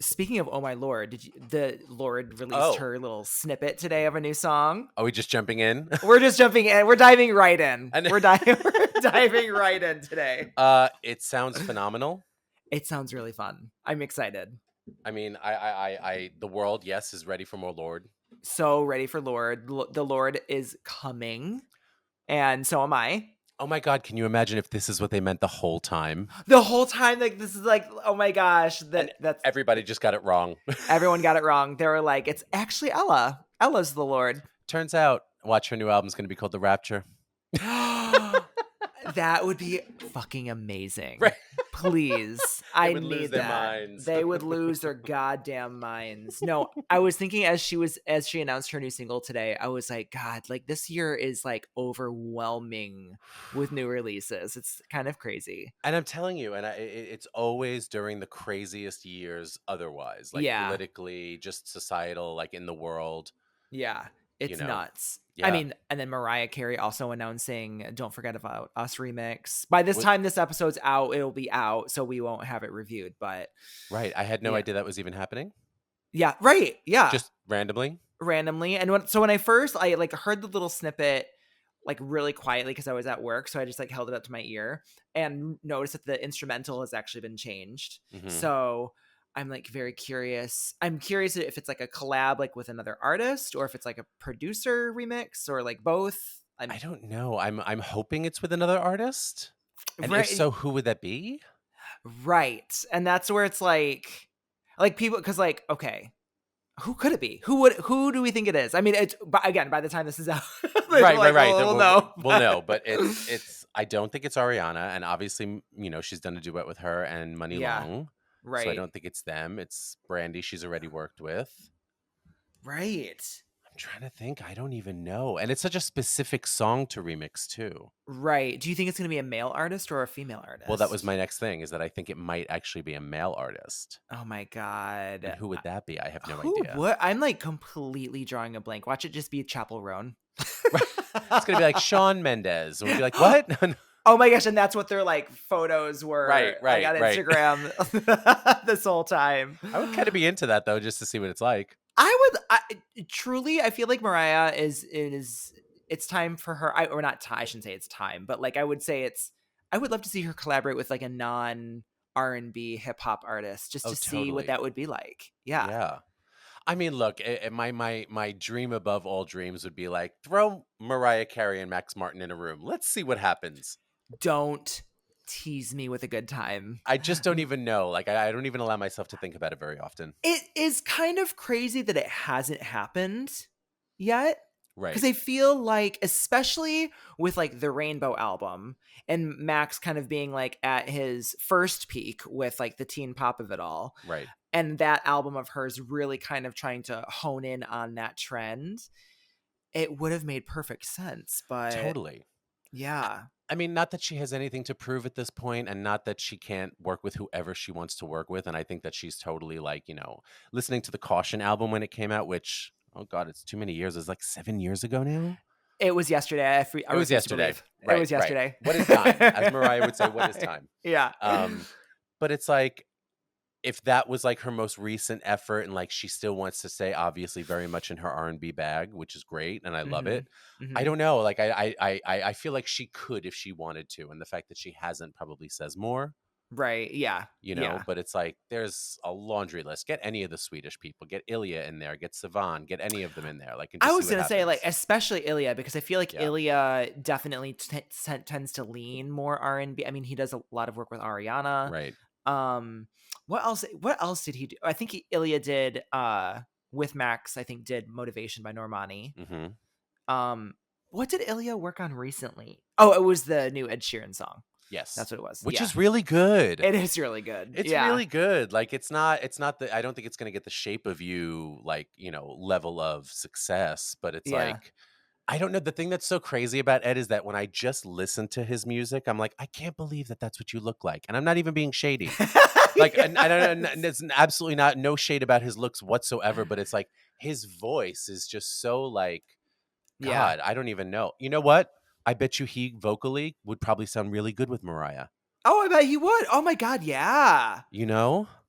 speaking of Oh My Lord, the Lord released Oh. her little snippet today of a new song? Are we just jumping in? We're just jumping in. We're diving right in. And- We're diving right in today. It sounds phenomenal. It sounds really fun. I'm excited. I mean, I the world, yes, is ready for more Lord. So ready for Lord. The Lord is coming, and so am I. Oh my God, can you imagine if this is what they meant the whole time? The whole time, like, this is like, oh my gosh, that's Everybody just got it wrong. everyone got it wrong. They were like, it's actually Ella. Ella's the Lord. Turns out, watch, her new album's going to be called The Rapture. That would be fucking amazing. Right. Please. I need their that. minds. They would lose their goddamn minds. No, I was thinking as she announced her new single today, I was like, God, like this year is like overwhelming with new releases. It's kind of crazy. And I'm telling you, and it's always during the craziest years otherwise, like Yeah. politically, just societal, like in the world. Yeah. It's nuts. Yeah. I mean, and then Mariah Carey also announcing Don't Forget About Us remix. By this time this episode's out, it'll be out, so we won't have it reviewed, but Right. I had no idea that was even happening. Yeah, right. Yeah. Just randomly. And when I first like heard the little snippet like really quietly because I was at work, so I just like held it up to my ear and noticed that the instrumental has actually been changed. Mm-hmm. So I'm like very curious. I'm curious if it's like a collab like with another artist or if it's like a producer remix or like both. I don't know. I'm hoping it's with another artist. And Right. if so, who would that be? Right. And that's where it's like people, because like, okay, who could it be? Who do we think it is? I mean, it's, but again, by the time this is out, right. We'll know. We'll know, but it's. I don't think it's Ariana, and obviously, she's done a duet with her and Money Long, right? So I don't think it's them. It's Brandy. She's already worked with. Right. I'm trying to think. I don't even know, and it's such a specific song to remix too. Right. Do you think it's going to be a male artist or a female artist? Well, that was my next thing. Is that I think it might actually be a male artist. Oh my God. And who would that be? I have no idea. What? I'm like completely drawing a blank. Watch it just be Chapel Roan. It's gonna be like Shawn Mendes. We'll be like, what? Oh my gosh, and that's what their like photos were. Right. Like, on Instagram this whole time. I would kind of be into that though, just to see what it's like. Truly, I feel like Mariah is it's time for her. Or not time. I shouldn't say it's time, but like I would say I would love to see her collaborate with like a non R&B hip hop artist just to see what that would be like. Yeah. Yeah. I mean, look, my dream above all dreams would be like throw Mariah Carey and Max Martin in a room. Let's see what happens. Don't tease me with a good time. I just don't even know. Like, I don't even allow myself to think about it very often. It is kind of crazy that it hasn't happened yet. Right. Because I feel like, especially with like the Rainbow album and Max kind of being like at his first peak with like the teen pop of it all. Right. And that album of hers really kind of trying to hone in on that trend. It would have made perfect sense, but totally. Yeah. I mean, not that she has anything to prove at this point, and not that she can't work with whoever she wants to work with. And I think that she's totally like, listening to the Caution album when it came out, which, oh God, it's too many years. It's like 7 years ago now. It was yesterday. It was yesterday. Right, it was yesterday. Right. What is time? As Mariah would say, what is time? Yeah. But it's like, if that was like her most recent effort and like she still wants to stay obviously very much in her R&B bag, which is great and I love it. I don't know. Like I feel like she could if she wanted to. And the fact that she hasn't probably says more. Right. Yeah. But it's like there's a laundry list. Get any of the Swedish people. Get Ilya in there. Get Sivan. Get any of them in there. Like, I was going to say like, especially Ilya, because I feel like Ilya definitely tends to lean more R&B. I mean, he does a lot of work with Ariana. Right. What else did he do? I think Ilya did with Max, I think did Motivation by Normani. Mm-hmm. What did Ilya work on recently? Oh, it was the new Ed Sheeran song. Yes. That's what it was. Which is really good. It is really good. It's really good. Like it's not the I don't think it's going to get the Shape of You like, level of success, but it's like I don't know. The thing that's so crazy about Ed is that when I just listen to his music, I'm like, I can't believe that that's what you look like. And I'm not even being shady. Like, and I don't know. It's absolutely no shade about his looks whatsoever. But it's like his voice is just so like, God, I don't even know. You know what? I bet you he vocally would probably sound really good with Mariah. Oh, I bet he would. Oh my God, yeah.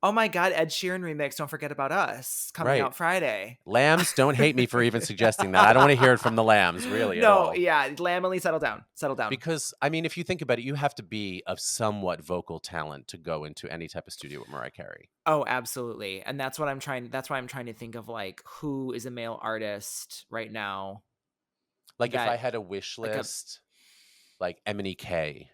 Oh my God, Ed Sheeran remix, Don't Forget About Us, coming Right. out Friday. Lambs, don't hate me for even suggesting that. I don't want to hear it from the Lambs, really, at No, all. yeah, Lamely, settle down. Settle down. Because, I mean, if you think about it, you have to be of somewhat vocal talent to go into any type of studio with Mariah Carey. Oh, absolutely. And that's why I'm trying to think of like who is a male artist right now Like, if I that had a wish like a list, like M&EK,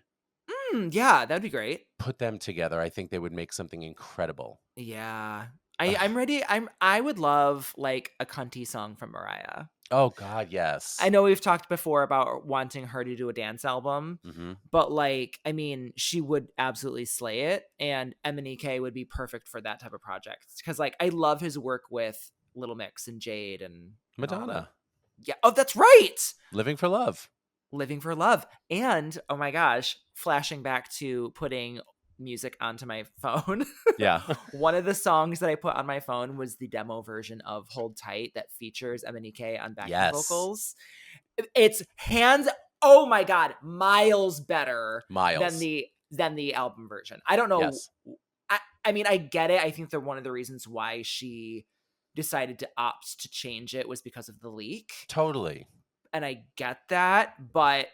yeah, that'd be great. put them together, I think they would make something incredible. Yeah. I'm Ugh. ready. I would love like a cunty song from Mariah. Oh, God, I yes. know we've talked before about wanting her to do a dance album, Mhm. but like, I mean, she would absolutely slay it, and MNEK would be perfect for that type of project. Because like, I love his work with Little Mix and Jade and all the Madonna, yeah. Oh, that's right. Living for Love. Living for Love, and oh my gosh, flashing back to putting music onto my phone. Yeah. One of the songs that I put on my phone was the demo version of Hold Tight that features MNEK on backing Yes. vocals. It's hands oh my god, miles better Miles. than the album version. I don't know. Yes. I mean, I get it. I think that one of the reasons why she decided to opt to change it was because of the leak. Totally. And I get that, but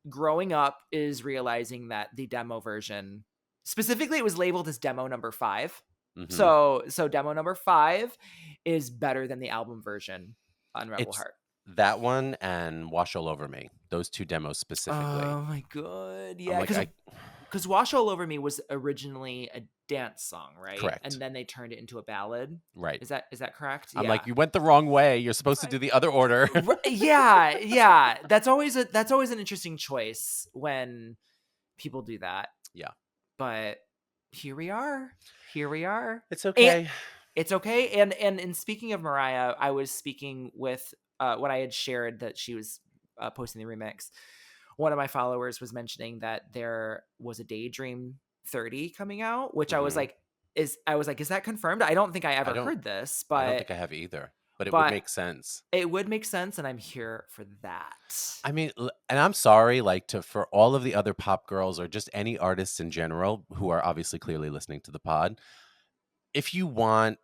growing up is realizing that the demo version, specifically it was labeled as demo number 5. Mhm. So demo number 5 is better than the album version on Rebel It's Heart. that one and Wash All Over Me, those 2 demos specifically. Oh my god. I'm Yeah, like, cuz I cuz Wash All Over Me was originally a dance song, right? And correct. then they turned it into a ballad. Right. Is that correct? I'm like, Yeah. "You went the wrong way. You're supposed to do the other order." Yeah, yeah. That's always an interesting choice when people do that. Yeah. But here we are. Here we are. It's And okay. it's okay. And speaking of Mariah, I was speaking with when I had shared that she was posting the remix. One of my followers was mentioning that there was a Daydream 30 coming out, which Mhm. is that confirmed? I don't think I I ever don't heard this, I don't think I have either, but it would but make sense. it would make sense, and I'm here for that. I mean, and I'm sorry, like, to for all of the other pop girls or just any artists in general who are obviously clearly listening to the pod, if you want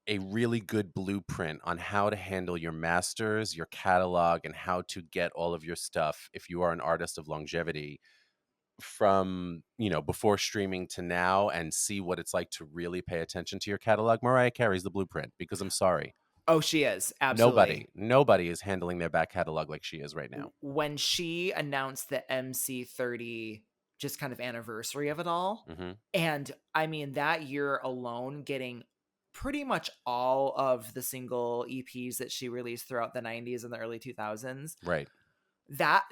a really good blueprint on how to handle your masters, your catalog, and how to get all of your stuff if you are an artist of longevity from, before streaming to now and see what it's like to really pay attention to your catalog, Mariah Carey's the blueprint because I'm sorry. Oh, she is absolutely. Nobody is handling their back catalog like she is right now. When she announced the MC30 just kind of anniversary of it all, Mhm. and I mean that year alone getting pretty much all of the single EPs that she released throughout the 90s and the early 2000s, Right. that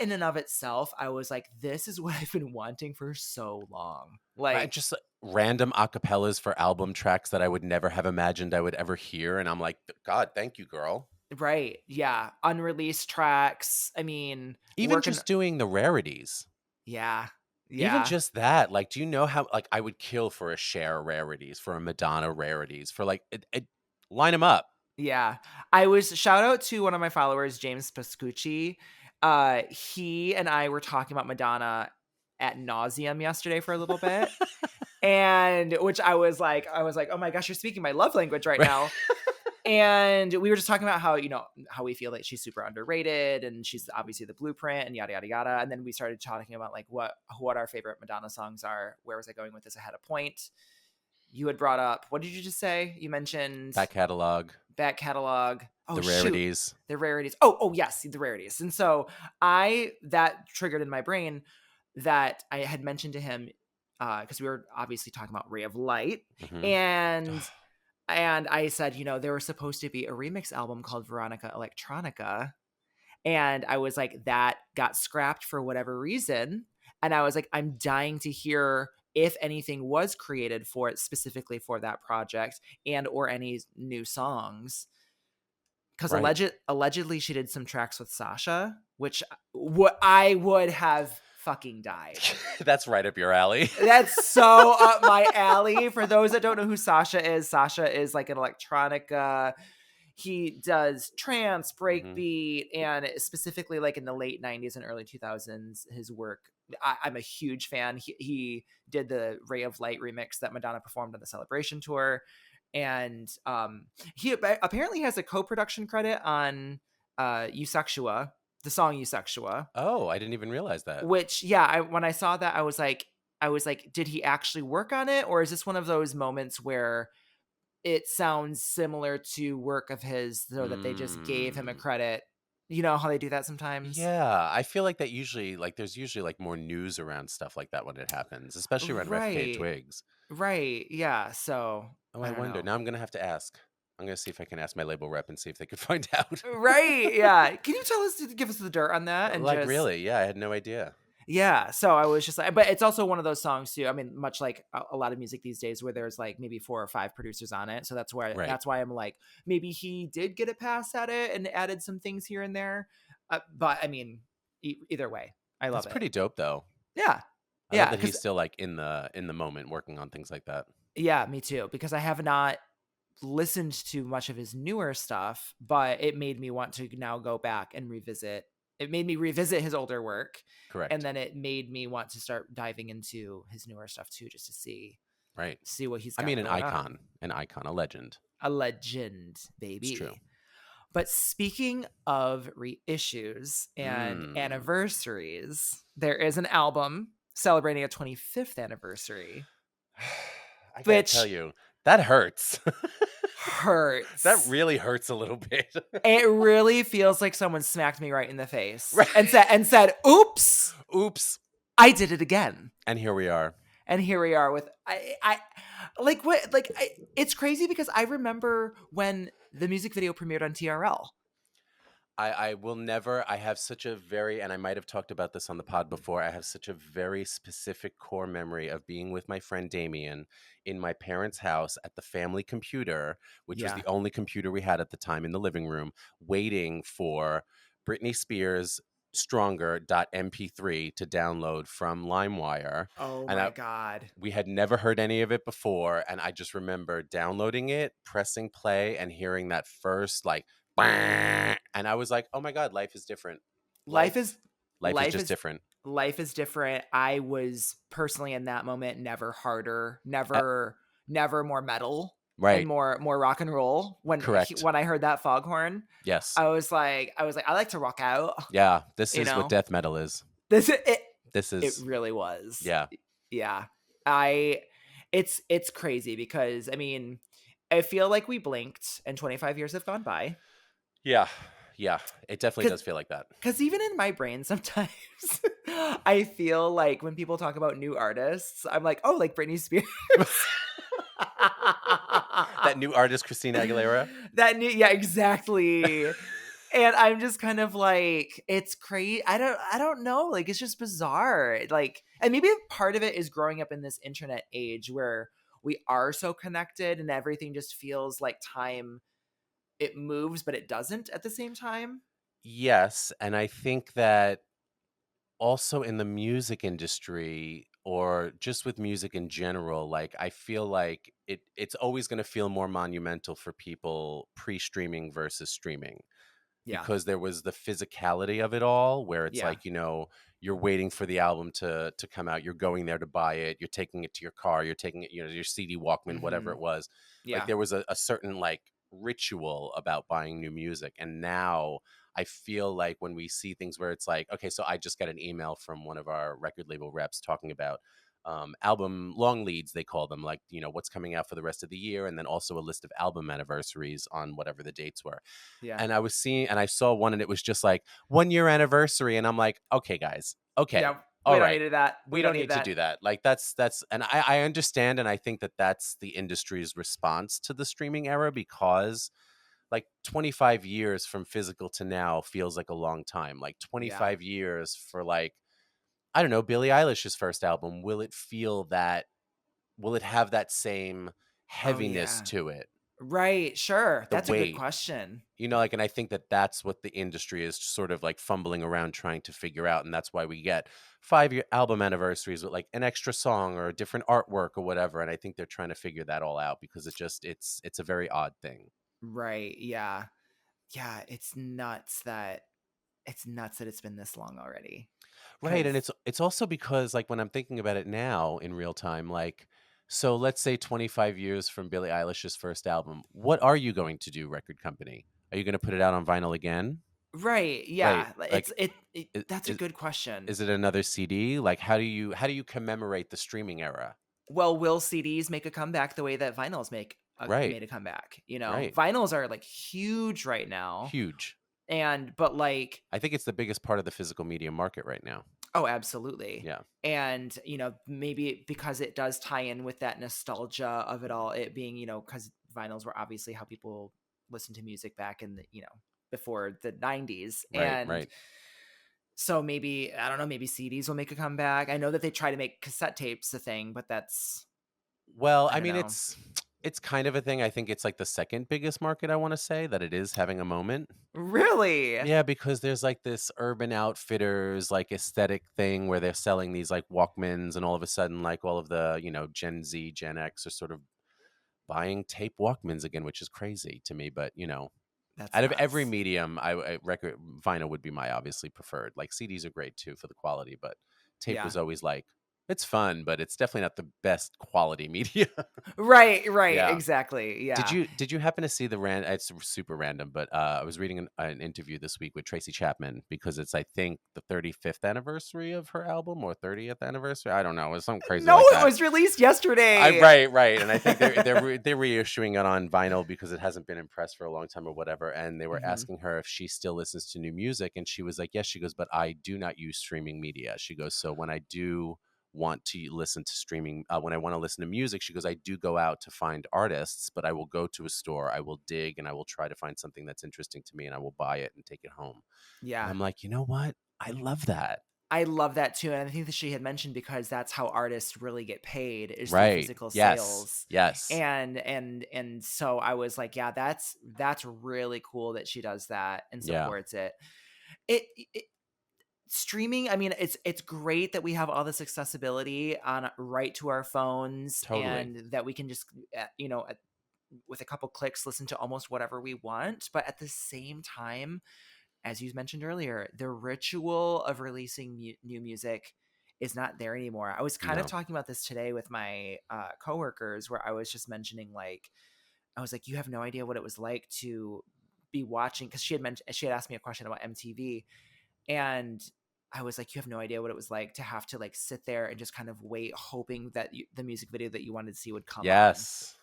in and of itself, I was like, this is what I've been wanting for so long. I Like, just random acapellas for album tracks that I would never have imagined I would ever hear, and I'm like, "God, thank you, girl." right, yeah, unreleased tracks. I mean, Even working just doing the rarities. yeah. Even Yeah. just that, like, do you know how like, I would kill for a Cher rarities, for a Madonna rarities, for, like, it line them up. Yeah. I was shout out to one of my followers, James Pascucci. He and I were talking about Madonna at nauseum yesterday for a little bit. And which I was like, oh my gosh, you're speaking my love language right Right. now. And we were just talking about how, how we feel like she's super underrated and she's obviously the blueprint and yada yada yada. And then we started talking about like what our favorite Madonna songs are. Where was I going with this? I had a point. You had brought up, what did you just say? You mentioned Back catalog, back catalog. Oh the shoot, rarities. the rarities. Oh yes, the rarities. And so that triggered in my brain that I had mentioned to him because we were obviously talking about Ray of Light, Mhm. and I said, there was supposed to be a remix album called Veronica Electronica, and I was like, that got scrapped for whatever reason, and I was like, I'm dying to hear if anything was created for it specifically for that project and or any new songs because Right. allegedly she did some tracks with Sasha, which what I would have fucking died. That's right up your alley. That's so up my alley. For those that don't know who Sasha is like an electronica. He does trance, Mhm. breakbeat, and specifically like in the late 90s and early 2000s, his work I'm a huge fan. He did the Ray of Light remix that Madonna performed on the Celebration tour, and he apparently has a co-production credit on Eusexua, the song Eusexua, Oh, I didn't even realize that. which when I saw that I was like, did he actually work on it, or is this one of those moments where it sounds similar to work of his so that they just gave him a Mm. credit? You know how they do that sometimes? Yeah, I feel like that usually, like, there's usually like more news around stuff like that when it happens, especially around FKA Right. Twigs. Right. Yeah. So Oh, I I don't wonder. know. Now I'm gonna have to ask. I'm gonna see if I can ask my label rep and see if they could find out. Right. Yeah. Can you tell us to give us the dirt on that and Like, just really? Yeah, I had no idea. yeah. So I was just like, but it's also one of those songs too. I mean, much like a lot of music these days, where there's like maybe 4 or 5 producers on it. So Right. that's why I'm like, maybe he did get a pass at it and added some things here and there. But I mean, either way, I That's love it. pretty dope, though. Yeah. I love Yeah. that Because he's still like in the moment working on things like that. yeah, me too. Because I have not listened to much of his newer stuff, but it made me want to now go back and revisit. It made me revisit his older work, and Correct. then it made me want to start diving into his newer stuff too, just to Right. see what he's I got mean, going on. an icon, a legend. A legend, It's true. baby. But speaking of reissues and Mm. anniversaries, there is an album celebrating a 25th anniversary, I gotta tell which you, that hurts. That hurts. really hurts a little bit. It really feels like someone smacked me right in the face Right. and said, "Oops, Oops. I did it again." And here we are. And here we are with I like what like I, it's crazy because I remember when the music video premiered on TRL. I will never, I have such a very, and I might have talked about this on the pod before, I have such a very specific core memory of being with my friend Damien in my parents' house at the family computer, which was Yeah. the only computer we had at the time in the living room, waiting for Britney Spears Stronger.mp3 to download from LimeWire. Oh And my god. we had never heard any of it before, and I just remember downloading it, pressing play, and hearing that first like "Bah," and I was like, "Oh my god, life is different. Life is Life is life just is different." life is different. I was personally in that moment never harder, Uh, never more metal and right. more rock and roll. Correct. When I heard that foghorn, Yes. I was like I like to rock out, Yeah, this you is what know. death metal is. This it This it is really was. yeah. Yeah. I it's crazy because I mean, I feel like we blinked and 25 years have gone by. Yeah. Yeah. It definitely Cuz does feel like that. cuz even in my brain sometimes I feel like when people talk about new artists, I'm like, "Oh, like Britney Spears." That new artist Christina Aguilera? That new yeah, exactly. And I'm just kind of like, it's crazy. I don't know. Like, it's just bizarre. Like, and maybe part of it is growing up in this internet age where we are so connected and everything just feels like time it moves, but it doesn't at the same time. Yes, and I think that also in the music industry or just with music in general, like I feel like it's always going to feel more monumental for people pre-streaming versus streaming, Yeah. because there was the physicality of it all where it's Yeah. like, you're waiting for the album to come out, you're going there to buy it, you're taking it to your car, you're taking it, your CD Walkman, whatever Hmm. it was. Like Yeah. there was a certain like ritual about buying new music. And now I feel like when we see things where it's like, okay, so I just got an email from one of our record label reps talking about album long leads, they call them, like, what's coming out for the rest of the year, and then also a list of album anniversaries on whatever the dates were. Yeah. And I saw one and it was just like 1 year anniversary. And I'm like, okay, guys, okay, Yeah. We all don't right. need that. We We don't don't need need to that. do that. Like and I understand. And I think that that's the industry's response to the streaming era, because like 25 years from physical to now feels like a long time. Like Yeah. 25 years for like, I don't know, Billie Eilish's first album. Will it have that same Oh, heaviness yeah. to it? Right. Sure. The That's a good weight. question. Like, and I think that that's what the industry is sort of like fumbling around trying to figure out. And that's why we get 5 year album anniversaries with like an extra song or a different artwork or whatever. And I think they're trying to figure that all out, because it's a very odd thing. Right. Yeah. Yeah. It's nuts that it's been this long already. Right, and because it's also because, like, when I'm thinking about it now in real time, like, so let's say 25 years from Billie Eilish's first album, what are you going to do, record company? Are you gonna put it out on vinyl again? right, Right, yeah, like, that's a good question. is it another CD? Like, how do you commemorate the streaming era? Well, will CDs make a comeback the way that vinyls Right, made a comeback? right. Vinyls are like huge right now, Huge. but like, I think it's the biggest part of the physical media market right now. oh, absolutely. Yeah. And maybe because it does tie in with that nostalgia of it all, it being because vinyls were obviously how people listened to music back in the before the 90s. Right, And right. so maybe, I don't know, maybe CDs will make a comeback. I know that they try to make cassette tapes a thing, but that's, Well, I I don't mean, know. it's kind of a thing. I think it's like the second biggest market, I wanna say, that it is having a moment. Really? Yeah, because there's like this Urban Outfitters like aesthetic thing where they're selling these like Walkmans, and all of a sudden, like all of the, Gen Z, Gen X are sort of buying tape Walkmans again, which is crazy to me. But That's out of every nuts. medium, I record vinyl would be my obviously preferred. Like CDs are great too for the quality, but tape Yeah. was always like it's fun, but it's definitely not the best quality media. Right, right, Yeah. exactly. Did Yeah. you did you happen to see the it's super random, but I was reading an interview this week with Tracy Chapman because it's, I think, the 35th anniversary of her album or 30th anniversary. I don't know. It was something crazy No, like it that. was released yesterday. Right, and I think they're reissuing it on vinyl because it hasn't been in press for a long time or whatever. And they were Mhm. asking her if she still listens to new music, and she was like, "Yes." She goes, "But I do not use streaming media." She goes, "So when I do want to listen to streaming, when I want to listen to music," she goes, "I do go out to find artists, but I will go to a store, I will dig, and I will try to find something that's interesting to me, and I will buy it and take it home." And Yeah. I'm like, you know what? I love that. I love that too, and I think that she had mentioned because that's how artists really get paid is through Right? physical Yes. sales. Yes. And so I was like, yeah, that's really cool that she does that and Yeah. supports it. It streaming, I mean, it's great that we have all this accessibility on right to our phones Totally. and that we can just with a couple clicks listen to almost whatever we want, but at the same time, as you mentioned earlier, the ritual of releasing new music is not there anymore. I was kind of No. talking about this today with my coworkers, where I was just mentioning, like, I was like, you have no idea what it was like to be watching, because she had asked me a question about MTV, and I was like, you have no idea what it was like to have to like sit there and just kind of wait, hoping that the music video that you wanted to see would come on, Yes.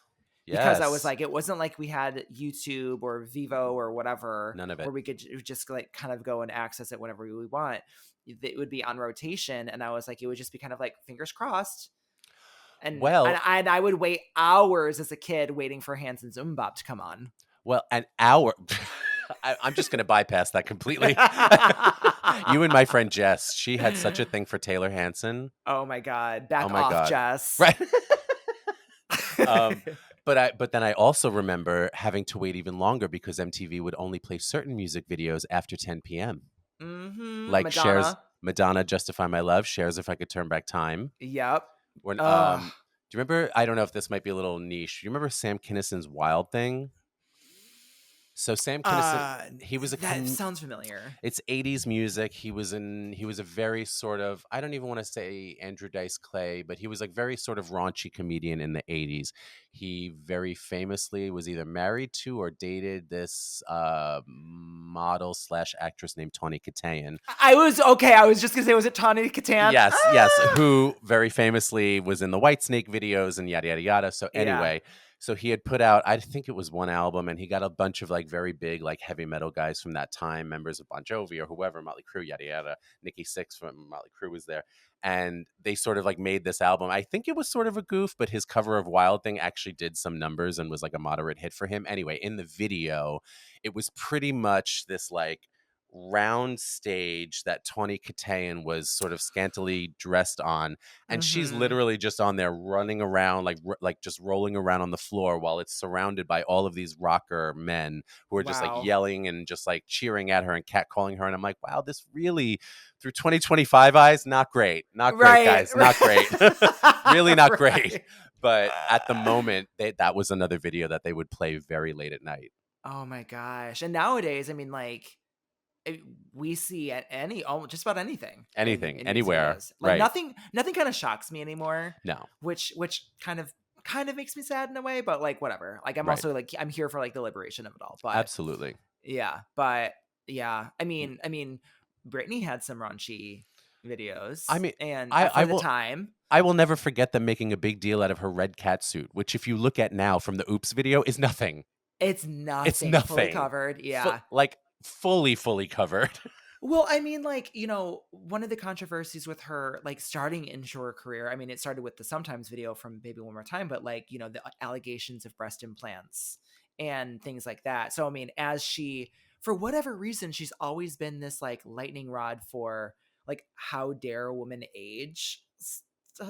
because I was Yes. like, it wasn't like we had YouTube or Vivo or whatever None of where it. we could just like kind of go and access it whenever we want. It would be on rotation, and I was like, it would just be kind of like fingers crossed, Well, and I would wait hours as a kid waiting for Hands and Zumbop to come on. an hour. I'm just going to bypass that completely. You and my friend Jess, she had such a thing for Taylor Hanson. Oh my god, Oh back my off, god. Jess. Right. um but then I also remember having to wait even longer because MTV would only play certain music videos after 10 p.m. Like Cher's Madonna. Madonna Justify My Love, Cher's If I Could Turn Back Time. Yep. When Ugh. do you remember, I don't know if this might be a little niche. Do you remember Sam Kinnison's Wild Thing? So Sam Kinison, Uh, he was a that sounds familiar. it's 80s music. He was a very sort of, I don't even want to say Andrew Dice Clay, but he was like very sort of raunchy comedian in the 80s. He very famously was either married to or dated this model slash actress named Tawny Kitaen. I was okay. I was just gonna say, was it Tawny Katan? Yes, yes, Ah! who very famously was in the Whitesnake videos and yada yada yada. So Yeah. anyway, so he had put out, I think it was one album, and he got a bunch of like very big like heavy metal guys from that time, members of Bon Jovi or whoever, Motley Crue, yada yada. Nikki Sixx from Motley Crue was there, and they sort of like made this album. I think it was sort of a goof, but his cover of Wild Thing actually did some numbers and was like a moderate hit for him. Anyway, in the video, it was pretty much this like round stage that Tawny Kitaen was sort of scantily dressed on, and she's Mm-hmm. literally just on there running around like just rolling around on the floor while it's surrounded by all of these rocker men who are just like Wow. yelling and just like cheering at her and catcalling her. And I'm like, wow, this really, through 2025 eyes, not great. Not great, Right. guys. Not great. Really not great. Right. But at the moment, that was another video that they would play very late at night. Oh my gosh. And nowadays, I mean, like, it, we see at any just about anything Anything, in music anywhere, videos. Like right. nothing kind of shocks me anymore, No, which kind of makes me sad in a way, but like whatever. Like I'm right. also like I'm here for like the liberation of it all. But Absolutely. yeah, but yeah, I mean, Britney had some raunchy I videos, mean, and I I for the will time, I will never forget them making a big deal out of her red cat suit, which if you look at now from the Oops video is nothing. it's It's nothing fully nothing. covered. Yeah. Like fully covered. Well, I mean, like, one of the controversies with her, like, starting into her career, I mean, it started with the Sometimes video from Baby One More Time, but, like, the allegations of breast implants and things like that. So, I mean, for whatever reason, she's always been this, like, lightning rod for, like, how dare a woman age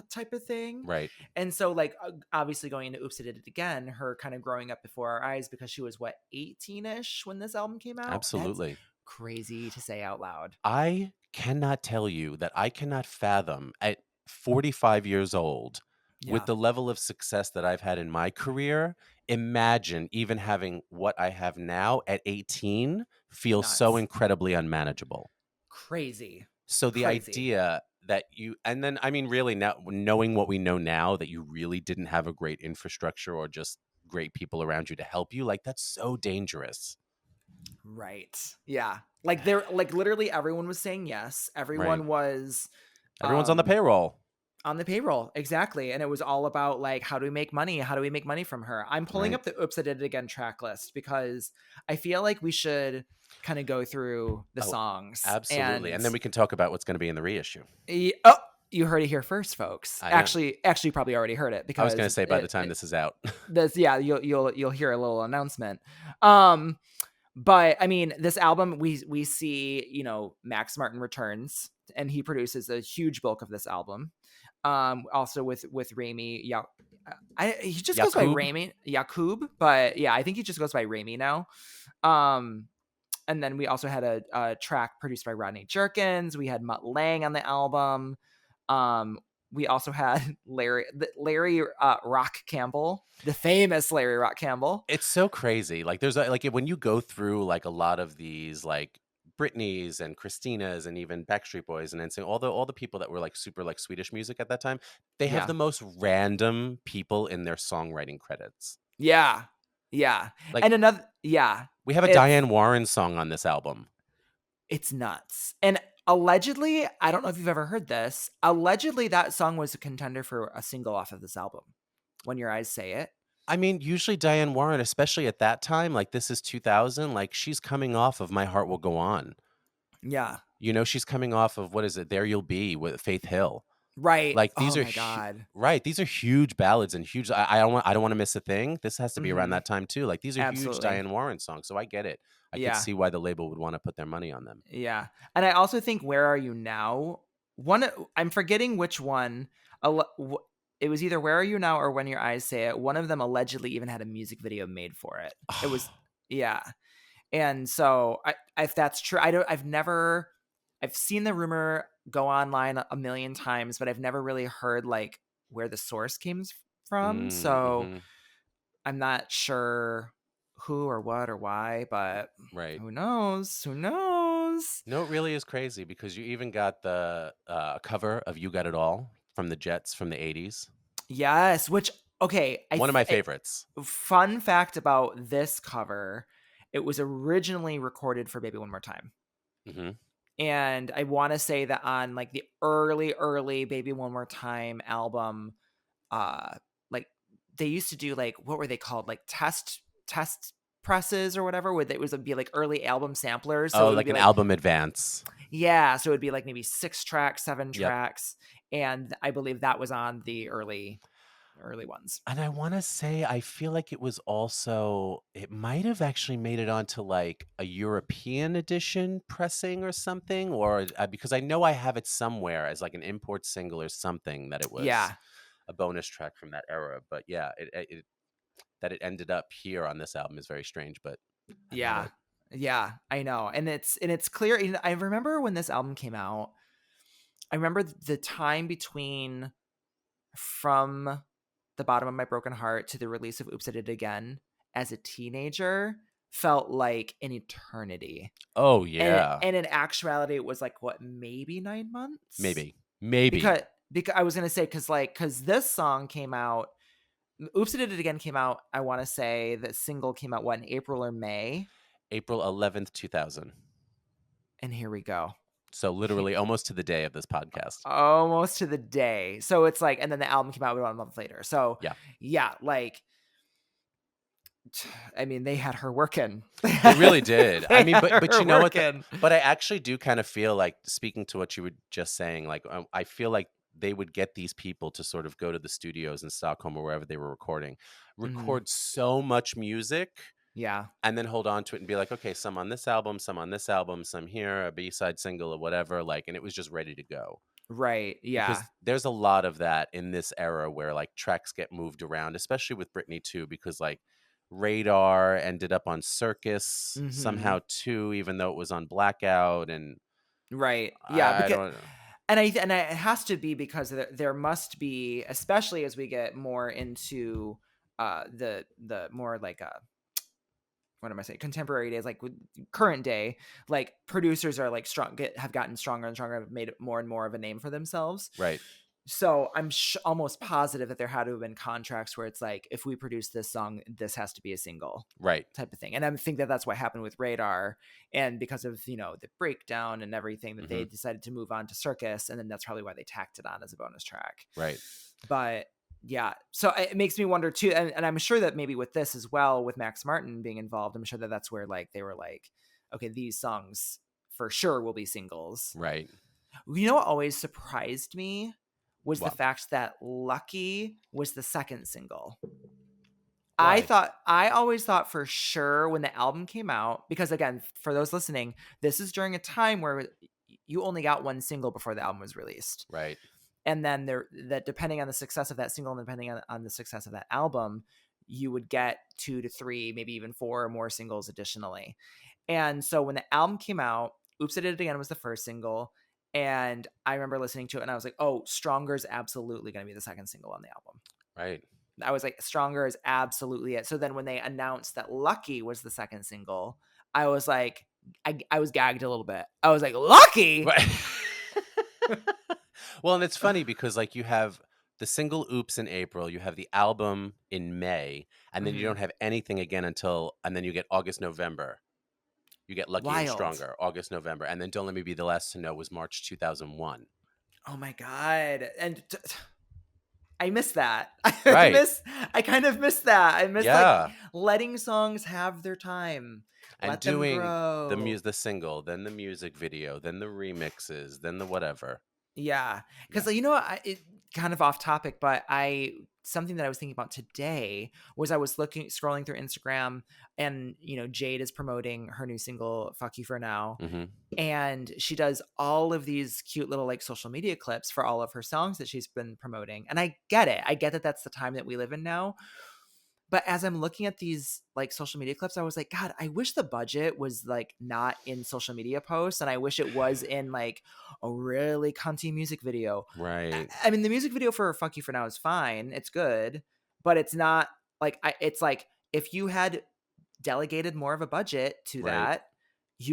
type of thing. Right. And so, like, obviously going into Oops, I Did It Again, her kind of growing up before our eyes because she was, what, 18 ish when this album came out? That's Absolutely. crazy to say out loud. I cannot tell you that I cannot fathom at 45 years old, with Yeah, the level of success that I've had in my career, imagine even having what I have now at 18 feels so nuts. incredibly unmanageable. Crazy. So the Crazy. idea that you, and then I mean, really now knowing what we know now, that you really didn't have a great infrastructure or just great people around you to help you, like that's so dangerous. Right. Yeah. Like like literally everyone was saying yes. Right. Everyone was Everyone's on the um payroll. on the payroll. Exactly. And it was all about like how do we make money? How do we make money from her? I'm pulling Right. up the Oops I Did It Again track list because I feel like we should kind of go through the Oh, songs absolutely. and And then we can talk about what's going to be in the reissue. Oh, you heard it here first, folks. I know. Actually, you probably already heard it I was going because to say by the time this is out. this, yeah, you'll hear a little announcement. Um, but I mean, this album we see, Max Martin returns and he produces a huge bulk of this album. Also with Rami, yeah, he just goes by Yakub. Rami Yakub, but yeah, I think he just goes by Rami now. Um, and then we also had a track produced by Rodney Jerkins. We had Mutt Lang on the album. Um, we also had Larry Rock Campbell, the famous Larry Rock Campbell. It's so crazy. Like there's like when you go through like a lot of these like Britneys and Christinas and even Backstreet Boys and NSYNC, all the people that were like super like Swedish music at that time, they have Yeah, the most random people in their songwriting credits. yeah, yeah. Like And another, yeah, we have a it's Diane Warren song on this album. it's nuts. And allegedly, I don't know if you've ever heard this. Allegedly, that song was a contender for a single off of this album. When Your Eyes Say It. I mean, usually Diane Warren, especially at that time, like this is 2000, like she's coming off of My Heart Will Go On. Yeah. You know, she's coming off of what is it? There You'll Be with Faith Hill. Right. Like these Oh are my god. right. These are huge ballads and huge. I don't want to miss a thing. This has to be around Hmm. that time too. Like these are huge Absolutely. Diane Warren songs. So I get it. I could Yeah. see why the label would want to put their money on them. Yeah. And I also think Where Are You Now? One I'm forgetting which one. It was either Where Are You Now or When Your Eyes Say It. One of them allegedly even had a music video made for it. It was yeah. And so if that's true, I've seen the rumor go online a million times, but I've never really heard like where the source came from. So Mm-hmm. I'm not sure who or what or why, but Right. who knows? Who knows? No, it really is crazy because you even got the cover of You Got It All from the Jets from the 80s. Yes, which okay, One of my favorites. fun fact about this cover, it was originally recorded for Baby One More Time. Hmm. And I want to say that on like the early Baby One More Time album, like they used to do like what were they called, like test presses or whatever, where it was be like early album samplers, so Oh, it would like be an like album advance. yeah, so it would be like maybe 6 tracks, seven Yep. tracks, and I believe that was on the early ones. And I want to say, I feel like it was also, it might have actually made it onto like a European edition pressing or something, or because I know I have it somewhere as like an import single or something that it was Yeah, a bonus track from that era. But yeah, that it ended up here on this album is very strange, but I love yeah, it. yeah. I know, and it's clear. I remember when this album came out. I remember the time between From the Bottom of My Broken Heart to the release of Oops, I Did It Again as a teenager. felt like an eternity. Oh, And yeah. and in actuality, it was like, what, maybe 9 months? Maybe. Maybe. Because I was gonna say, because this song came out, Oops, I Did It Again came out, I wanna say the single came out, what, in April or May? April 11th, 2000. And here we go. So He literally almost to the day of this podcast. almost to the day. So it's like, and then the album came out about a month later. So Yeah. yeah, like, I mean, they had her working. They really did. I They mean, had but her you know what? working. But I actually do kind of feel like, speaking to what you were just saying, like, I feel like they would get these people to sort of go to the studios in Stockholm or wherever they were recording, Mhm. record so much music, Yeah. and then hold on to it and be like, okay, some on this album, some on this album, some here, a B-side single or whatever, like, and it was just ready to go. Right. Yeah. Because there's a lot of that in this era where like tracks get moved around, especially with Britney too, because like Radar ended up on Circus Mhm. somehow too, even though it was on Blackout. And Right. Yeah, I because don't know. it has to be because there must be, especially as we get more into the more like what am I saying, contemporary days, like with current day, like producers are like have gotten stronger and stronger, have made more and more of a name for themselves. Right, So I'm almost positive that there had to have been contracts where it's like, if we produce this song, this has to be a single right, type of thing. And I think that that's what happened with Radar, and because of, the breakdown and everything, that hmm, they decided to move on to Circus, and then that's probably why they tacked it on as a bonus track. right. But yeah, so it makes me wonder too, and I'm sure that maybe with this as well, with Max Martin being involved, I'm sure that that's where like they were like, okay, these songs for sure will be singles. Right. What always surprised me was the Well, fact that Lucky was the second single. why? I always thought for sure when the album came out, because again, for those listening, this is during a time where you only got one single before the album was released. Right, And then that depending on the success of that single and depending on the success of that album, you would get 2 to 3, maybe even 4 or more singles additionally. And so when the album came out, Oops, I Did It Again was the first single. And I remember listening to it and I was like, oh, Stronger is absolutely going to be the second single on the album. right. I was like, Stronger is absolutely it. So then when they announced that Lucky was the second single, I was like, I was gagged a little bit. I was like, Lucky? Right. Well, and it's funny because like you have the single Oops in April, you have the album in May, and then you Mhm. don't have anything again until, and then you get August, November. You get Lucky and Wild. Stronger, August, November, and then Don't Let Me Be the Last to Know was March 2001. Oh my god. And I miss that. Right. I kind of miss that. I miss like Yeah. letting songs have their time. And Let them doing grow. the single, then the music video, then the remixes, then the whatever. Yeah. Yeah. Cuz you know what, kind of off topic, but I something that I was thinking about today was I was scrolling through Instagram, and Jade is promoting her new single Fuck You For Now, Hmm. and she does all of these cute little like social media clips for all of her songs that she's been promoting. And I get it. I get that that's the time that we live in now. But as I'm looking at these like social media clips, I was like, God, I wish the budget was like not in social media posts, and I wish it was in like a really cunty music video. I, Right. I mean, the music video for Fuck You For Now is fine. It's good, but it's not like it's like if you had delegated more of a budget to Right. that,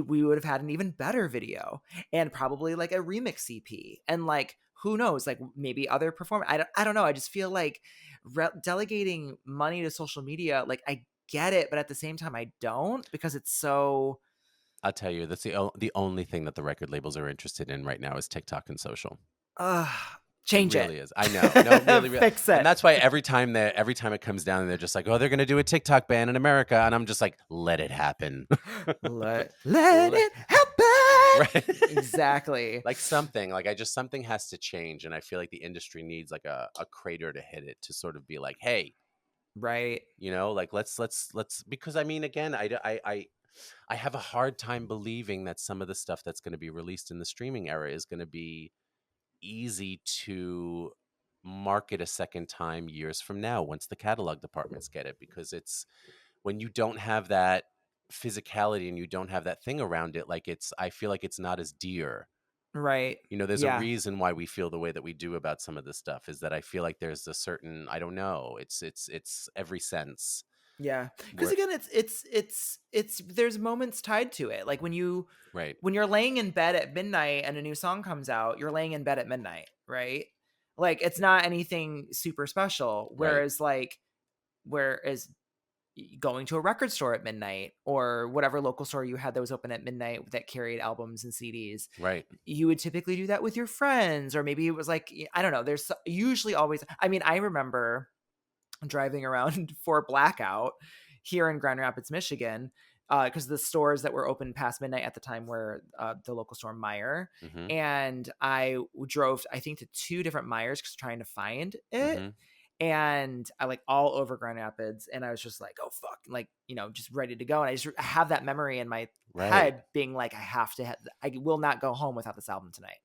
we would have had an even better video, and probably like a remix EP, and like who knows, like maybe other perform. I don't know. I just feel like delegating money to social media, like I get it, but at the same time I don't, because it's so I'll tell you, that's the only thing that the record labels are interested in right now is TikTok and social. uh It change it. really is. I know. No, really, really. Fix And it. that's why every time it comes down, they're just like, "Oh, they're going to do a TikTok ban in America." And I'm just like, "Let it happen." Let Let- it happen. right. Exactly. Like something, like something has to change, and I feel like the industry needs like a crater to hit it to sort of be like, "Hey, Right. like let's," because I mean, again, I have a hard time believing that some of the stuff that's going to be released in the streaming era is going to be easy to market a second time years from now once the catalog departments get it, because it's when you don't have that physicality and you don't have that thing around it, like I feel like it's not as dear. Right. There's a Yeah. reason why we feel the way that we do about some of this stuff, is that I feel like there's a certain, I don't know, it's every sense. Yeah. Because Where again, it's there's moments tied to it. Like right, when you're laying in bed at midnight and a new song comes out, you're laying in bed at midnight, right? Like it's not anything super special. right, Whereas going to a record store at midnight or whatever local store you had that was open at midnight that carried albums and CDs, right. you would typically do that with your friends, or maybe it was like, I don't know. There's usually always, I mean, I remember driving around for blackout here in Grand Rapids, Michigan, because the stores that were open past midnight at the time were the local store Meyer, Mhm, and I drove, I think, to two different Meyers because trying to find it, mhm. and I like all over Grand Rapids, and I was just like, oh fuck, like just ready to go, and I just have that memory in my Right. head being like, I have to, I will not go home without this album tonight.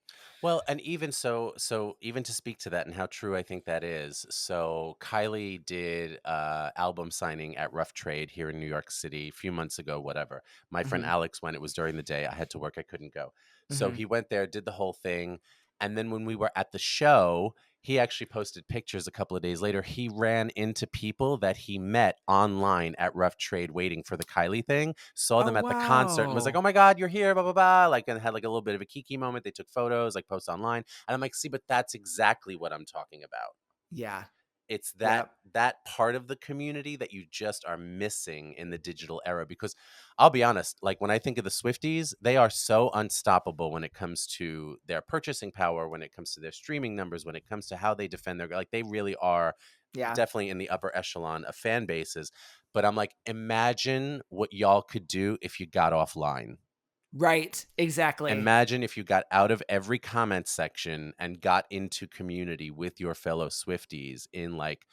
Well, and even so even to speak to that and how true I think that is. So Kylie did album signing at Rough Trade here in New York City a few months ago, whatever. My friend Hmm. Alex went, it was during the day. I had to work, I couldn't go. So Hmm. he went there, did the whole thing. And then when we were at the show, he actually posted pictures a couple of days later. He ran into people that he met online at Rough Trade waiting for the Kylie thing, saw Oh them at the concert and was like, wow. "Oh my God, you're here, blah, blah, blah." Like, and had like a little bit of a kiki moment. They took photos, like post online. And I'm like, see, but that's exactly what I'm talking about. Yeah. It's that Yep. that part of the community that you just are missing in the digital era. Because I'll be honest, like when I think of the Swifties, they are so unstoppable when it comes to their purchasing power, when it comes to their streaming numbers, when it comes to how they defend their, like they really are Yeah. definitely in the upper echelon of fan bases. But I'm like, imagine what y'all could do if you got offline. Right. Exactly. Imagine if you got out of every comment section and got into community with your fellow Swifties in like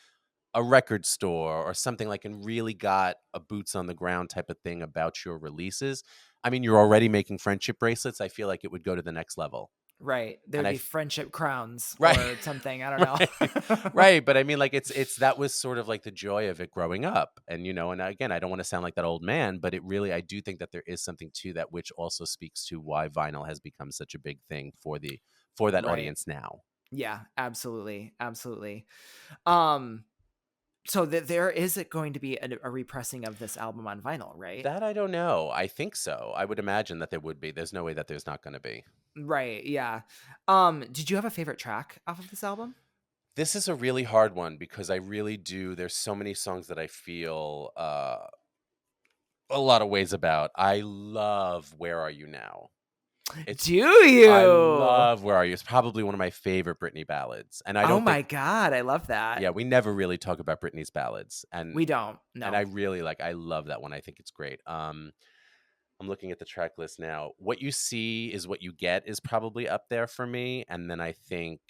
a record store or something, like, and really got a boots on the ground type of thing about your releases. I mean, you're already making friendship bracelets. I feel like it would go to the next level. Right. And There'd be friendship crowns right. or something. I don't Right. know. Right. But I mean, like, it's that was sort of like the joy of it growing up. And, and again, I don't want to sound like that old man, but it really, I do think that there is something to that, which also speaks to why vinyl has become such a big thing for that Right. audience now. Yeah, absolutely. Absolutely. Um, so there is it going to be a repressing of this album on vinyl, right? That I don't know. I think so. I would imagine that there would be. There's no way that there's not going to be. Right. Yeah. Did you have a favorite track off of this album? This is a really hard one because I really do. There's so many songs that I feel a lot of ways about. I love "Where Are You Now." It's Do I you? love "Where Are You." It's probably one of my favorite Britney ballads, and I Oh don't think my god, I love that. yeah, we never really talk about Britney's ballads, We don't. and I No. really like. I love that one. I think it's great. I'm looking at the track list now. "What You See Is What You Get" is probably up there for me, and then I think.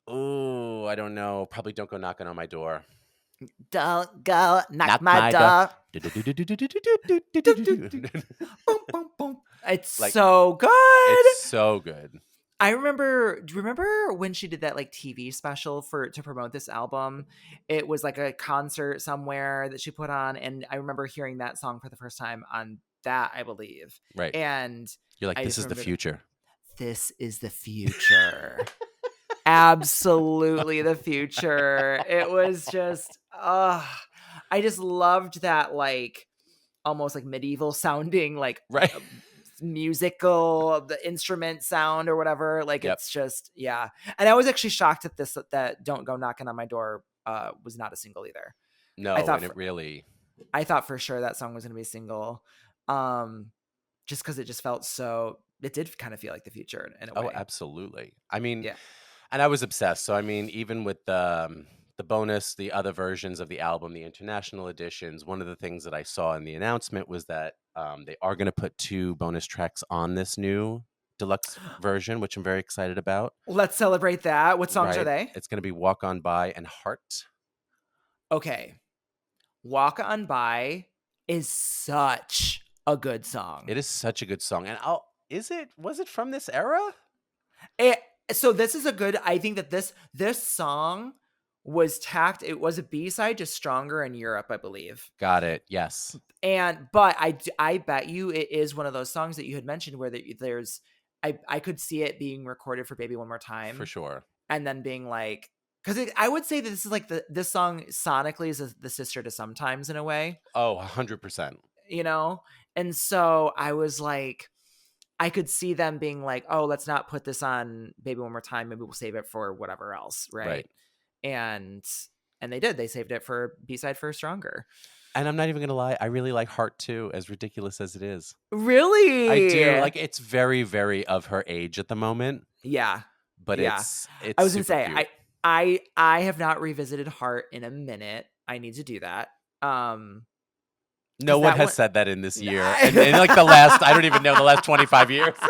Oh, I don't know. Probably "Don't Go Knocking on My Door." Don't go knock Knock my my door. door. Do, do, do. Boom, boom, boom. It's Like, so good. it's so good. I remember, do you remember when she did that like TV special for to promote this album? It was like a concert somewhere that she put on, and I remember hearing that song for the first time on that, I believe. Right. And You're like, I this just is the remember future. this is the future. Absolutely the future. It was just I just loved that like almost like medieval sounding like Right. musical the instrument sound or whatever, like Yep. it's just yeah. And I was actually shocked at this that Don't Go Knocking on My Door was not a single either. I No, thought and it for, really I thought for sure that song was going to be a single. Um just cuz it just felt so, it did kind of feel like the future in a oh, way. absolutely. I mean, Yeah. and I was obsessed. So I mean, even with the bonus, the other versions of the album, the international editions, one of the things that I saw in the announcement was that they are going to put two bonus tracks on this new deluxe version, which I'm very excited about. Let's celebrate that. What songs are Right. they? It's going to be "Walk On By" and "Heart." Okay. Walk On By is such a good song. It is such a good song. And was it from this era? It, so this is a good, I think that this song was tacked, it was a B-side to Stronger in Europe, I believe. Got it. Yes, And but I bet you it is one of those songs that you had mentioned where there's I could see it being recorded for Baby One More for Time sure. and then being like because I would say that this is like this song sonically is the sister to Sometimes in a way, Oh, 100%. you know? And so I was like, I could see them being like, oh, let's not put this on Baby One More Time. Maybe we'll save it for whatever else. Right. Right. And they did. They saved it for B-side for Stronger. And I'm not even gonna lie, I really like Heart too, as ridiculous as it is. I do. Really? Like, it's very, very of her age at the moment, Yeah. but Yeah. I it's was gonna super say, cute. I have not revisited Heart in a minute. I need to do that. No Because one that has one said that in this year. And in like the last, I don't even know, the last 25 years. So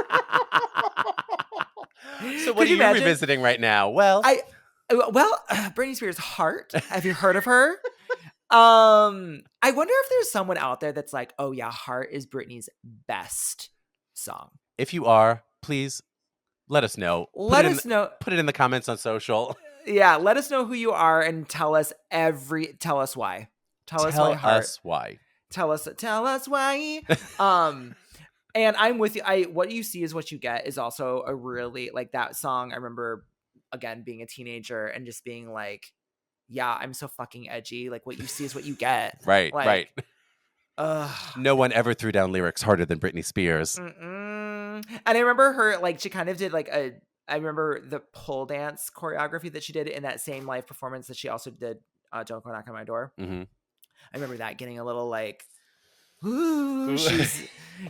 what Could are you you imagine? revisiting right now? Well, I well, Britney Spears' Heart. Have you heard of her? I wonder if there's someone out there that's like, oh yeah, Heart is Britney's best song. if you are, please let us know. Let us know. Put it in the comments on social. Yeah, let us know who you are and tell us why. Tell us why Tell Heart. us why. Tell us why. Um and I'm with you. What you see is what you get is also a really like that song. I remember again being a teenager and just being like, yeah, I'm so fucking edgy. Like what you see is what you get. Right, right. Like, ugh. No one ever threw down lyrics harder than Britney Spears. And I remember her like she kind of did like a. I remember the pole dance choreography that she did in that same live performance that she also did. Don't Go Knock on My Door. Mm-hmm. I remember that getting a little like, ooh,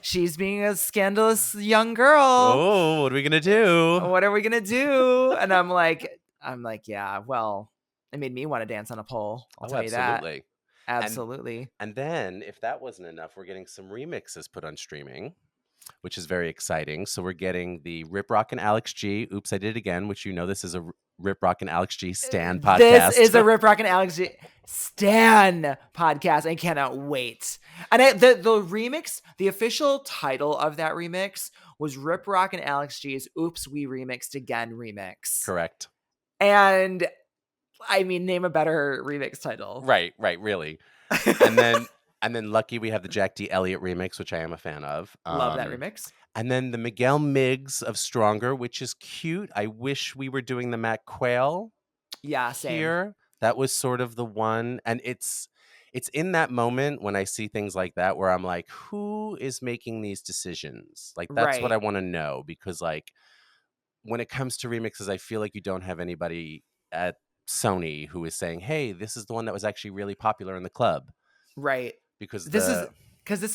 she's being a scandalous young girl. Oh, what are we gonna do? What are we gonna do? And I'm like, yeah. Well, it made me want to dance on a pole. I'll tell you that. Absolutely. Absolutely. And then, if that wasn't enough, we're getting some remixes put on streaming, which is very exciting. So we're getting the Rip Rock and Alex G. Oops, I did it again. Which this is a Rip Rock and Alex G. Stan podcast. This is a Rip Rock and Alex G. Stan podcast. I cannot wait. And the remix, the official title of that remix was Rip Rock and Alex G's "Oops, We Remixed Again" remix. Correct. And I mean, name a better remix title. Right, really. and then lucky we have the Jack D. Elliott remix, which I am a fan of. Love that remix. And then the Miguel Miggs of Stronger, which is cute. I wish we were doing the Matt Quayle. Yeah, same. Here. That was sort of the one. And it's in that moment when I see things like that where I'm like, who is making these decisions? Like, that's what I want to know. Because, like, when it comes to remixes, I feel like you don't have anybody at Sony who is saying, hey, this is the one that was actually really popular in the club. Right. Because this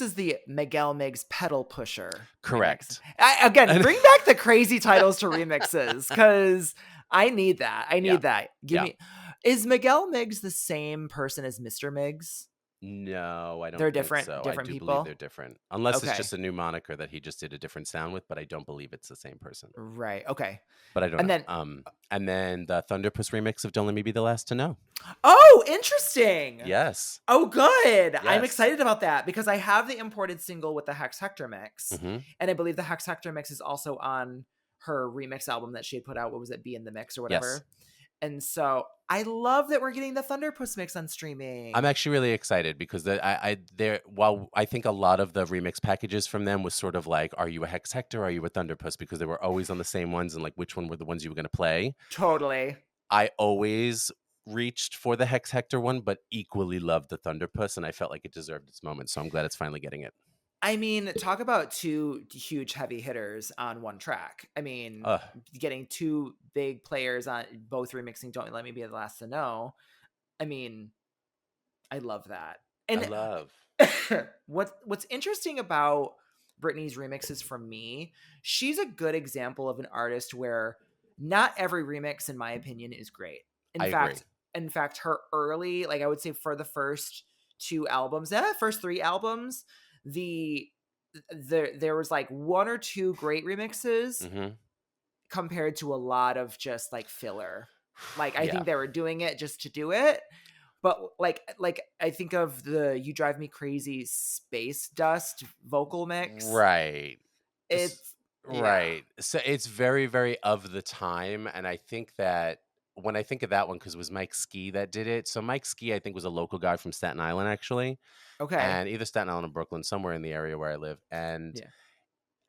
is the Miguel Miggs Pedal Pusher. Correct. Again, bring back the crazy titles to remixes because I need that. I need that. Give me. Is Miguel Miggs the same person as Mr. Miggs? No, I don't. They're think different. So. Different I do people. believe they're different, unless it's just a new moniker that he just did a different sound with. But I don't believe it's the same person. Right. Okay. But I don't know. And then the Thunderpuss remix of "Don't Let Me Be the Last to Know." Oh, interesting. Yes. Oh, good. Yes. I'm excited about that because I have the imported single with the Hex Hector mix, and I believe the Hex Hector mix is also on her remix album that she had put out. What was it? Be in the Mix or whatever. Yes. And so I love that we're getting the Thunderpuss mix on streaming. I'm actually really excited because while I think a lot of the remix packages from them was sort of like, are you a Hex Hector? Are you a Thunderpuss? Because they were always on the same ones and like which one were the ones you were going to play. Totally. I always reached for the Hex Hector one, but equally loved the Thunderpuss, and I felt like it deserved its moment. So I'm glad it's finally getting it. I mean, talk about two huge heavy hitters on one track. I mean, getting two big players on both remixing Don't Let Me Be the Last to Know. I mean, I love that. And I love. What's interesting about Britney's remixes for me, she's a good example of an artist where not every remix, in my opinion, is great. In fact, her early, like I would say for the first two albums, first three albums, there was like one or two great remixes compared to a lot of just like filler. Like I think they were doing it just to do it. But like I think of the You Drive Me Crazy Space Dust vocal mix. Right. It's right. So it's very, very of the time. And I think that when I think of that one, because it was Mike Ski that did it. So Mike Ski, I think, was a local guy from Staten Island, actually. Okay. And either Staten Island or Brooklyn, somewhere in the area where I live. And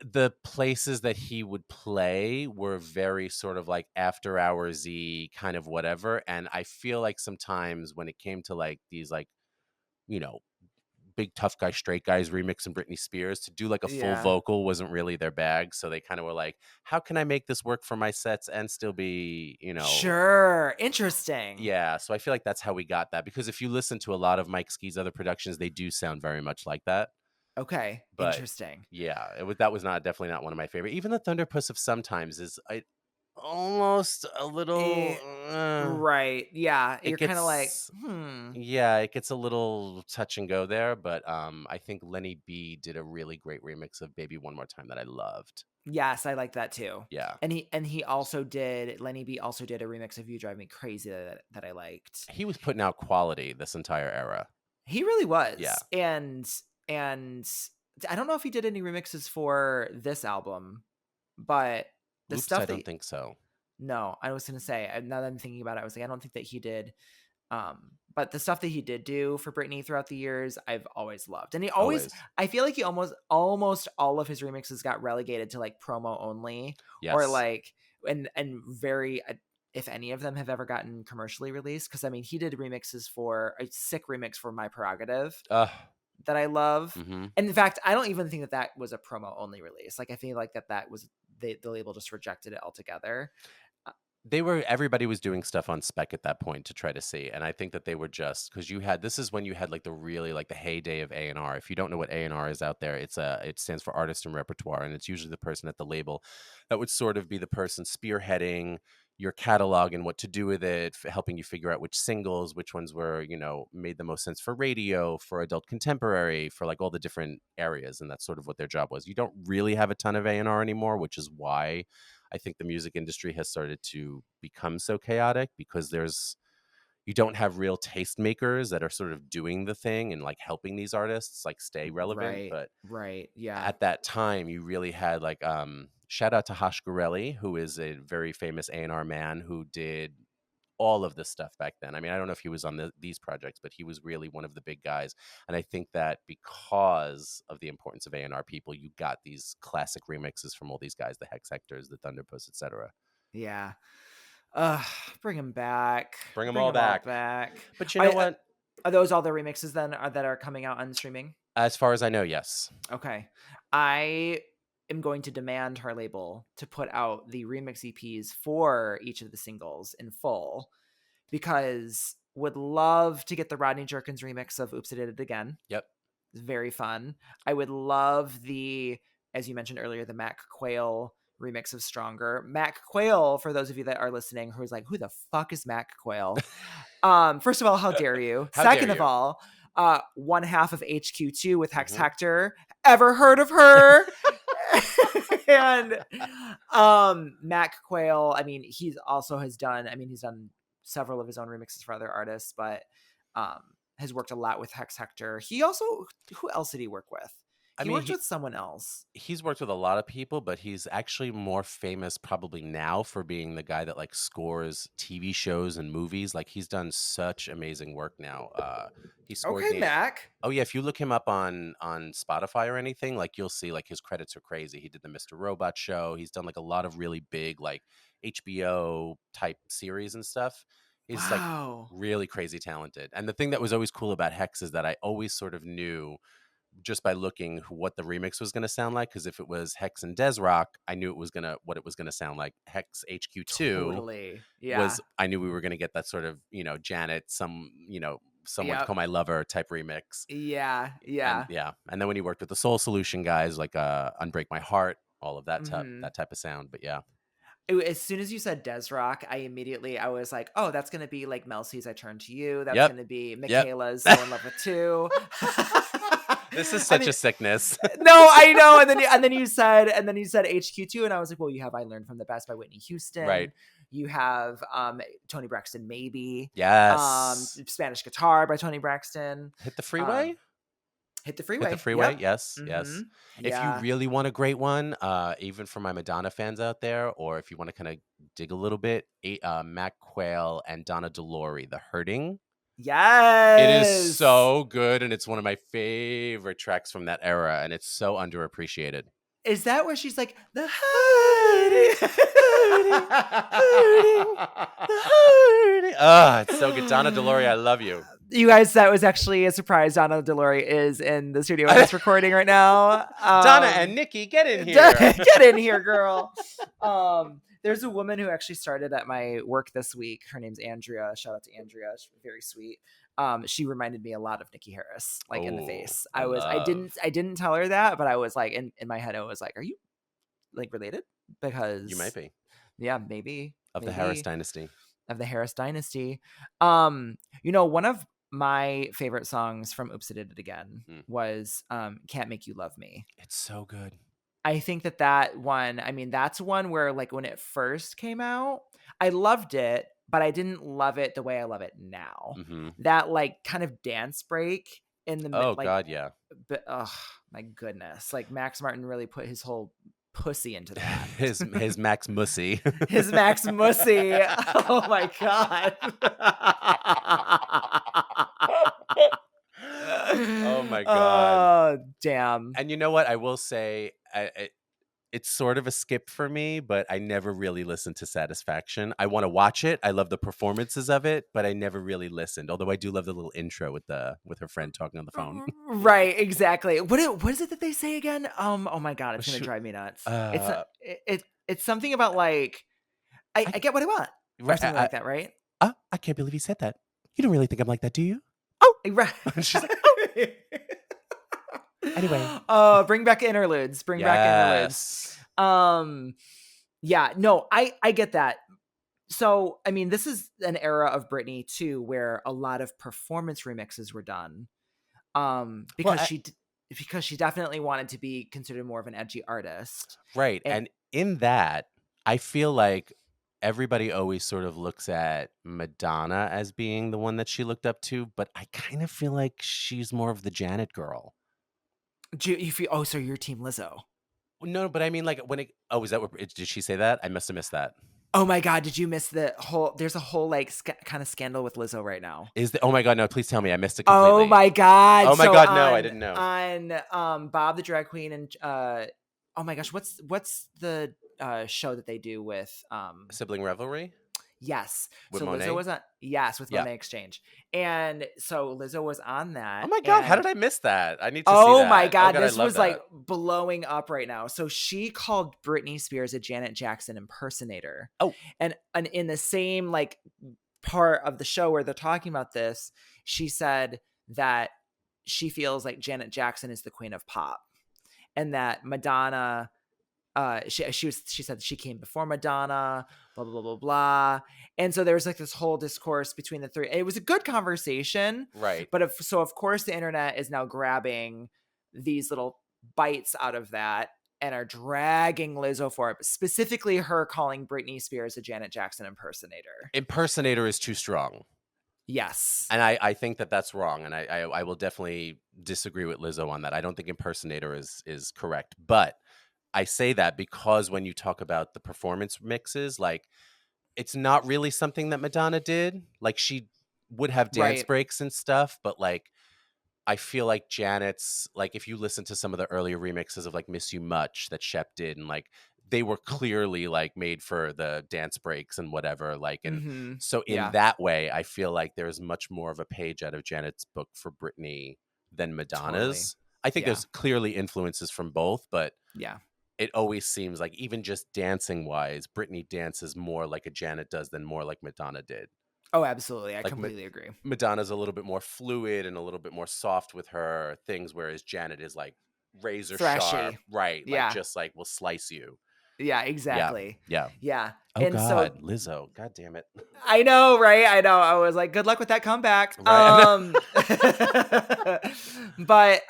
the places that he would play were very sort of like after hoursy kind of whatever. And I feel like sometimes when it came to like these like, you know, big tough guy straight guys remixing Britney Spears, to do like a full Yeah. vocal wasn't really their bag. So they kind of were like, how can I make this work for my sets and still be, Sure. Interesting. yeah. So I feel like that's how we got that, because if you listen to a lot of Mike Ski's other productions, they do sound very much like that. Okay. But Interesting. yeah, that was not definitely not one of my favorite. Even the Thunderpuss of Sometimes is almost a little Eh, right. Yeah. it You're kind of like, gets yeah, it gets a little touch and go there, but I think Lenny B did a really great remix of Baby One More Time that I loved. Yes, I like that too. Yeah. And he also did Lenny B also did a remix of You Drive Me Crazy that I liked. He was putting out quality this entire era. He really Yeah. was. And I don't know if he did any remixes for this album, but the Oops, I stuff don't that think so. no, I was gonna say, now that I'm thinking about it, I was like, I don't think that he did. But the stuff that he did do for Britney throughout the years, I've always loved. And he always, Always. I feel like he almost all of his remixes got relegated to like promo only, or Yes. like, and very, if any of them have ever gotten commercially released. Because I mean, he did remixes for a sick remix for My Prerogative Uh that I love. mhm. And in fact, I don't even think that that was a promo only release. Like I feel like that was the label just rejected it altogether. Everybody was doing stuff on spec at that point to try to see, and I think that they were just, because this is when you had like the really like the heyday of A&R. If you don't know what A&R is out there, it stands for artist and repertoire, and it's usually the person at the label that would sort of be the person spearheading your catalog and what to do with it, helping you figure out which singles, which ones were, made the most sense for radio, for adult contemporary, for like all the different areas. And that's sort of what their job was. You don't really have a ton of A&R anymore, which is why I think the music industry has started to become so chaotic, because you don't have real tastemakers that are sort of doing the thing and like helping these artists like stay relevant. Right, But right, yeah, at that time, you really had like shout out to Hosh Gorelli, who is a very famous A&R man who did all of this stuff back then. I mean, I don't know if he was on these projects, but he was really one of the big guys. And I think that because of the importance of A&R people, you got these classic remixes from all these guys, the Hex Hectors, the Thunderpuss, etc. yeah. Bring them back. Bring them Bring all them all back. back. But you know I, what? are those all the remixes then that are coming out on streaming? As far as I know, yes. Okay. I am going to demand her label to put out the remix EPs for each of the singles in full, because would love to get the Rodney Jerkins remix of Oops, I Did It Again. Yep. It's very fun. I would love the, as you mentioned earlier, the Mac Quayle remix of Stronger. Mac Quayle, for those of you that are listening who's like, who the fuck is Mac Quayle? First of all, how dare you? How dare Second of you? all, one half of HQ2 with Hex Mm-hmm. Hector. Ever heard of her? And Mac Quayle, I mean, he's done several of his own remixes for other artists, but has worked a lot with Hex Hector. He also, who else did he work with? I He mean, worked with someone else. he's worked with a lot of people, but he's actually more famous probably now for being the guy that like scores TV shows and movies. Like he's done such amazing work now. He scored Okay, Mac. Oh yeah, if you look him up on Spotify or anything, like you'll see like his credits are crazy. He did the Mr. Robot show. He's done like a lot of really big like HBO type series and stuff. He's like Wow. really crazy talented. And the thing that was always cool about Hex is that I always sort of knew just by looking what the remix was going to sound like, because if it was Hex and Des Rock, I knew what it was going to sound like. Hex HQ2 Totally. Yeah. I knew we were going to get that sort of, Janet, someone to Yep. call my lover type remix. Yeah. And Yeah. yeah, and then when he worked with the Soul Solution guys, like Unbreak My Heart, all of that Mm-hmm. type of sound. But yeah. As soon as you said Des Rock, I was like, oh, that's gonna be like Mel C's I Turn to You. That's Yep. gonna be Yep. Michaela's So in Love with Two. This is I such mean, a sickness. no, I know. And then you said HQ2, and I was like, well, you have I Learned from the Best by Whitney Right. Houston. You have Tony Braxton, maybe. Yes. Spanish Guitar by Tony Braxton. Hit the Freeway. Hit the Hit the Freeway. Freeway. Yep. Yes. Mm-hmm. Yes. If you Yeah. really want a great one, even for my Madonna fans out there, or if you want to kind of dig a little bit, Mac Quayle and Donna DeLore, The Hurting. It is Yes. so good, and it's one of my favorite tracks from that era, and it's so underappreciated. Is that where she's like the Hurting, hurting? hurting, hurting, the hurting. Ah, it's so good. Donna Delory, I love you. You guys, that was actually a surprise. Donna Delory is in the studio with us recording right now. Donna and Nikki, get in here. Get in here, girl. There's a woman who actually started at my work this week. Her name's Andrea. Shout out to Andrea. She's very sweet. She reminded me a lot of Nikki Harris, like in the face. I didn't tell her that, but I was like, in my head, I was like, are you like related? You Because might be. yeah, maybe. Of the Harris dynasty. Of the Harris dynasty. One of my favorite songs from Oops, I Did It Again was Can't Make You Love Me. It's so good. I think that one, I mean, that's one where like when it first came out, I loved it, but I didn't love it the way I love it now. Mm-hmm. That like kind of dance break in the God, yeah. But oh my goodness, like Max Martin really put his whole pussy into that. his Max Mussy. His Max Mussy. Oh my god. Oh my god. Oh damn. And you know what? I will say, it's sort of a skip for me, but I never really listened to Satisfaction. I want to watch it. I love the performances of it, but I never really listened. Although I do love the little intro with her friend talking on the phone. Right, exactly. What is it that they say again? Oh my god, it's gonna drive me nuts. It's something about like I get what I want, or something like that, right? I can't believe you said that. You don't really think I'm like that, do you? Oh, right. She's like, anyway. Bring back interludes. Bring back interludes. Yeah, no, I get that. So, I mean, this is an era of Britney too, where a lot of performance remixes were done. Because she definitely wanted to be considered more of an edgy artist. Right. And in that, I feel like everybody always sort of looks at Madonna as being the one that she looked up to, but I kind of feel like she's more of the Janet girl. Do you feel? Oh, so you're Team Lizzo? No, but I mean, like is that what? Did she say that? I must have missed that. Oh my god, did you miss the whole? There's a whole like kind of scandal with Lizzo right now. Oh my god, no! Please tell me, I missed it completely. Oh my god! Oh my god, no, I didn't know. On Bob the Drag Queen and oh my gosh, what's the show that they do with Sibling Revelry? Yes. With so Monet? Lizzo was on with Monet Exchange. And so Lizzo was on that. Oh my god, how did I miss that? I need to see that. Oh my god, this was that. like blowing up right now. So she called Britney Spears a Janet Jackson impersonator. Oh. And in the same like part of the show where they're talking about this, she said that she feels like Janet Jackson is the queen of pop. And that Madonna she said she came before Madonna, blah blah blah blah blah, and so there was like this whole discourse between the three. It was a good conversation, right? But of course the internet is now grabbing these little bites out of that and are dragging Lizzo for it, specifically her calling Britney Spears a Janet Jackson impersonator. Impersonator is too strong. Yes, and I think that's wrong, and I will definitely disagree with Lizzo on that. I don't think impersonator is correct, but I say that because when you talk about the performance mixes, like it's not really something that Madonna did. Like she would have dance breaks and stuff, but like I feel like Janet's, like if you listen to some of the earlier remixes of like Miss You Much that Shep did, and like they were clearly like made for the dance breaks and whatever, like, and so in that way, I feel like there's much more of a page out of Janet's book for Britney than Madonna's. Totally. I think there's clearly influences from both, but it always seems like even just dancing wise, Britney dances more like a Janet does than more like Madonna did. Oh, absolutely. I completely agree. Madonna's a little bit more fluid and a little bit more soft with her things, whereas Janet is like razor sharp. Right. Yeah. Like just like will slice you. Yeah, exactly. Yeah. Oh, and God, so Lizzo. God damn it. I know, right? I know. I was like, good luck with that comeback. Right. But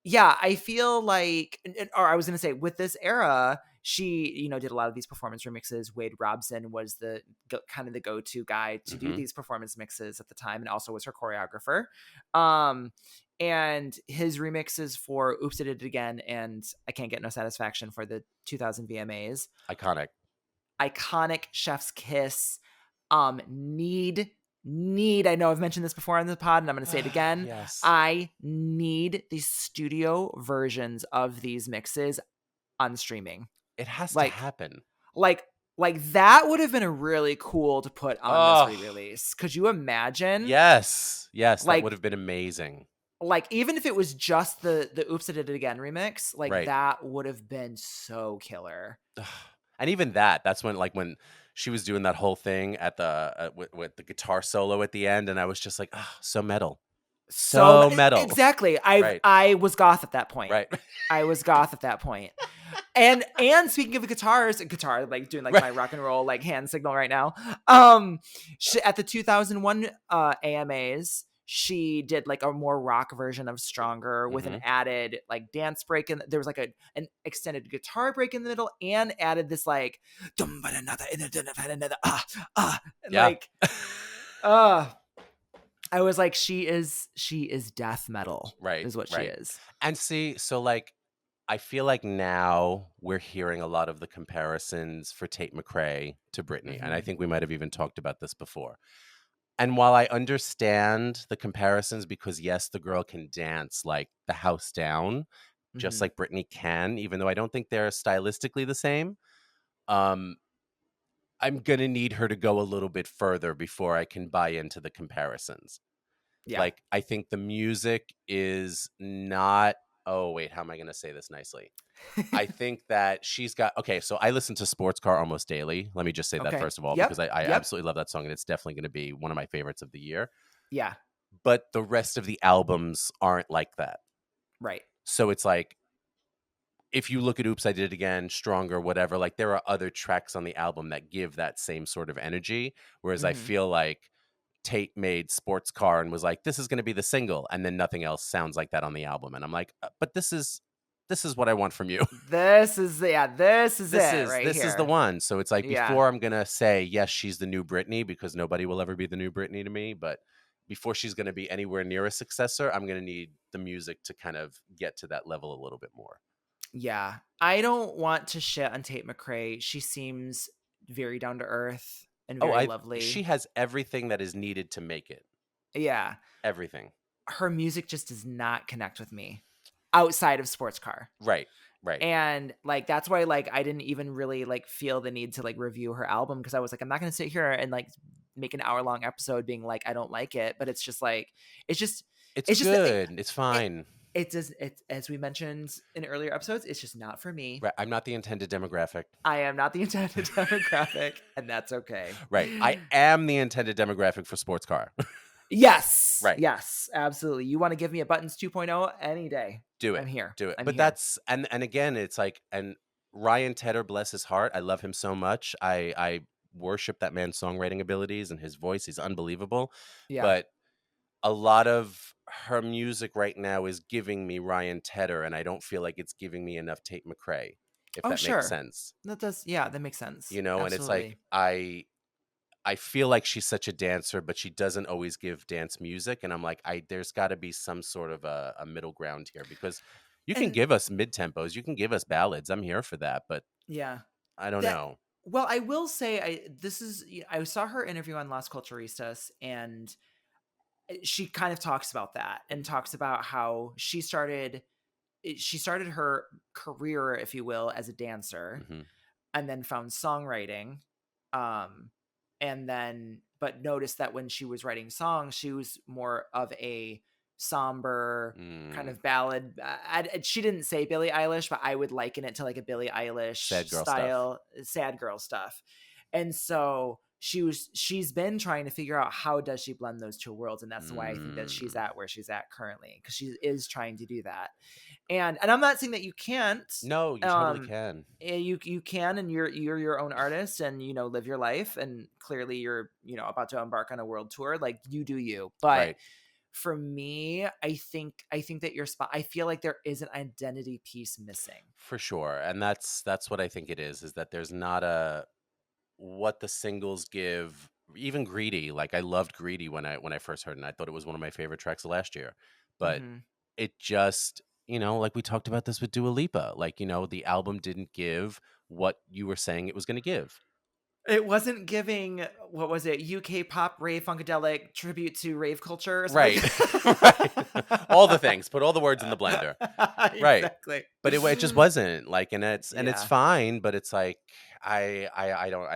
yeah, I feel like, or I was going to say, with this era, she, did a lot of these performance remixes. Wade Robson was the kind of the go-to guy to do these performance mixes at the time, and also was her choreographer. And his remixes for Oops, I Did It Again and I Can't Get No Satisfaction for the 2000 VMAs. Iconic. Chef's Kiss. Need I know I've mentioned this before on the pod and I'm going to say it again. Yes. I need these studio versions of these mixes on streaming. It has to Like, happen. like, like that would have been a really cool to put on this Oh, re-release. Could you imagine? yes. Yes, that would Like, have been amazing. even if it was just the Oops I Did It Again remix, like Right. that would have been so killer. And even that's when, like, when she was doing that whole thing at the with the guitar solo at the end, and I was just like, oh, so metal. So metal. Exactly. Right. I was goth at that point. Right. I was goth at that point. And speaking of guitar, like doing like Right. my rock and roll like hand signal right now. At the 2001 AMAs, she did like a more rock version of Stronger with an Mhm. added like dance break, and there was like an extended guitar break in the middle, and added this like dum but another and Yeah. like uh I was like, she is death metal, Right, is what she right. is. And see, so, like, I feel like now we're hearing a lot of the comparisons for Tate McRae to Britney, and I Hmm. think we might have even talked about this before. And while I understand the comparisons because, yes, the girl can dance like the house down, just Hmm. like Britney can, even though I don't think they're stylistically the same, um, I'm gonna need her to go a little bit further before I can buy into the comparisons. Yeah. Like, I think the music is not oh, wait, how am I gonna say this nicely? I think that she's got okay, so I listen to Sports Car almost daily. Let me just say that Okay. first of all, Yep. because I Yep. absolutely love that song and it's definitely gonna be one of my favorites of the year. Yeah. But the rest of the albums aren't like that. Right. So it's like, if you look at Oops, I Did It Again, Stronger, whatever, like there are other tracks on the album that give that same sort of energy. Whereas I Hmm. feel like Tate made Sports Car and was like, this is going to be the single. And then nothing else sounds like that on the album. And I'm like, but this is what I want from you. This is it right This is the here. one. So it's like, Yeah. before I'm going to say, yes, she's the new Britney, because nobody will ever be the new Britney to me. But before she's going to be anywhere near a successor, I'm going to need the music to kind of get to that level a little bit more. Yeah. I don't want to shit on Tate McRae. She seems very down to earth and Oh, very she lovely. has everything that is needed to make it. Yeah. Everything. Her music just does not connect with me outside of Sports Car. Right. Right. And like that's why like I didn't even really like feel the need to like review her album, because I was like, I'm not gonna sit here and like make an hour-long episode being like I don't like it. But it's just like it's just It's it's just that good. It's it, fine. it does it, as we mentioned in earlier episodes, it's just not for me. Right. I'm not the intended demographic. I am not the intended demographic, and that's okay. Right. I am the intended demographic for Sports Car. Yes, Right. yes, absolutely. You want to give me a Buttons 2.0 any day? Do I'm it. here. Do it. I'm But here. that's and again, it's like, and Ryan Tedder, bless his heart. I love him so much. I worship that man's songwriting abilities and his voice. He's unbelievable. Yeah. But a lot of her music right now is giving me Ryan Tedder, and I don't feel like it's giving me enough Tate McRae, if Oh, that makes sure. sense. That does. Yeah, that makes sense. And it's like, Absolutely. I feel like she's such a dancer, but she doesn't always give dance music. And I'm like, there's got to be some sort of a middle ground here, because you can And give us mid tempos, you can give us ballads. I'm here for that, but yeah, I don't that. know. Well, I will say, I saw her interview on Las Culturistas, and she kind of talks about that and talks about how she started her career, if you will, as a dancer, Hmm. and then found songwriting, um and then but noticed that when she was writing songs, she was more of a somber kind Mm, of ballad. She didn't say Billie Eilish, but I would liken it to like a Billie Eilish sad girl stuff. style sad girl stuff. And so she's been trying to figure out how does she blend those two worlds, and that's why I think that she's Mm. at where she's at currently, because she is trying to do that. And I'm not saying that you can't. No, you totally um can. you can, and you're your own artist, and live your life, and clearly you're about to embark on a world tour, like you do you. But Right. for me, I think that your spot, I feel like there is an identity piece missing. For sure. And that's what I think it is that there's not a what the singles give. Even Greedy, like I loved Greedy when I first heard it, and I thought it was one of my favorite tracks of last year. But Hmm. it just, like we talked about this with Dua Lipa, like, the album didn't give what you were saying it was going to give. It wasn't giving, what was it, UK pop rave funkadelic tribute to rave culture or something Right. Right. All the things. Put all the words in the blender. Right. Exactly. But it just wasn't like, and it's Yeah. fine, but it's like I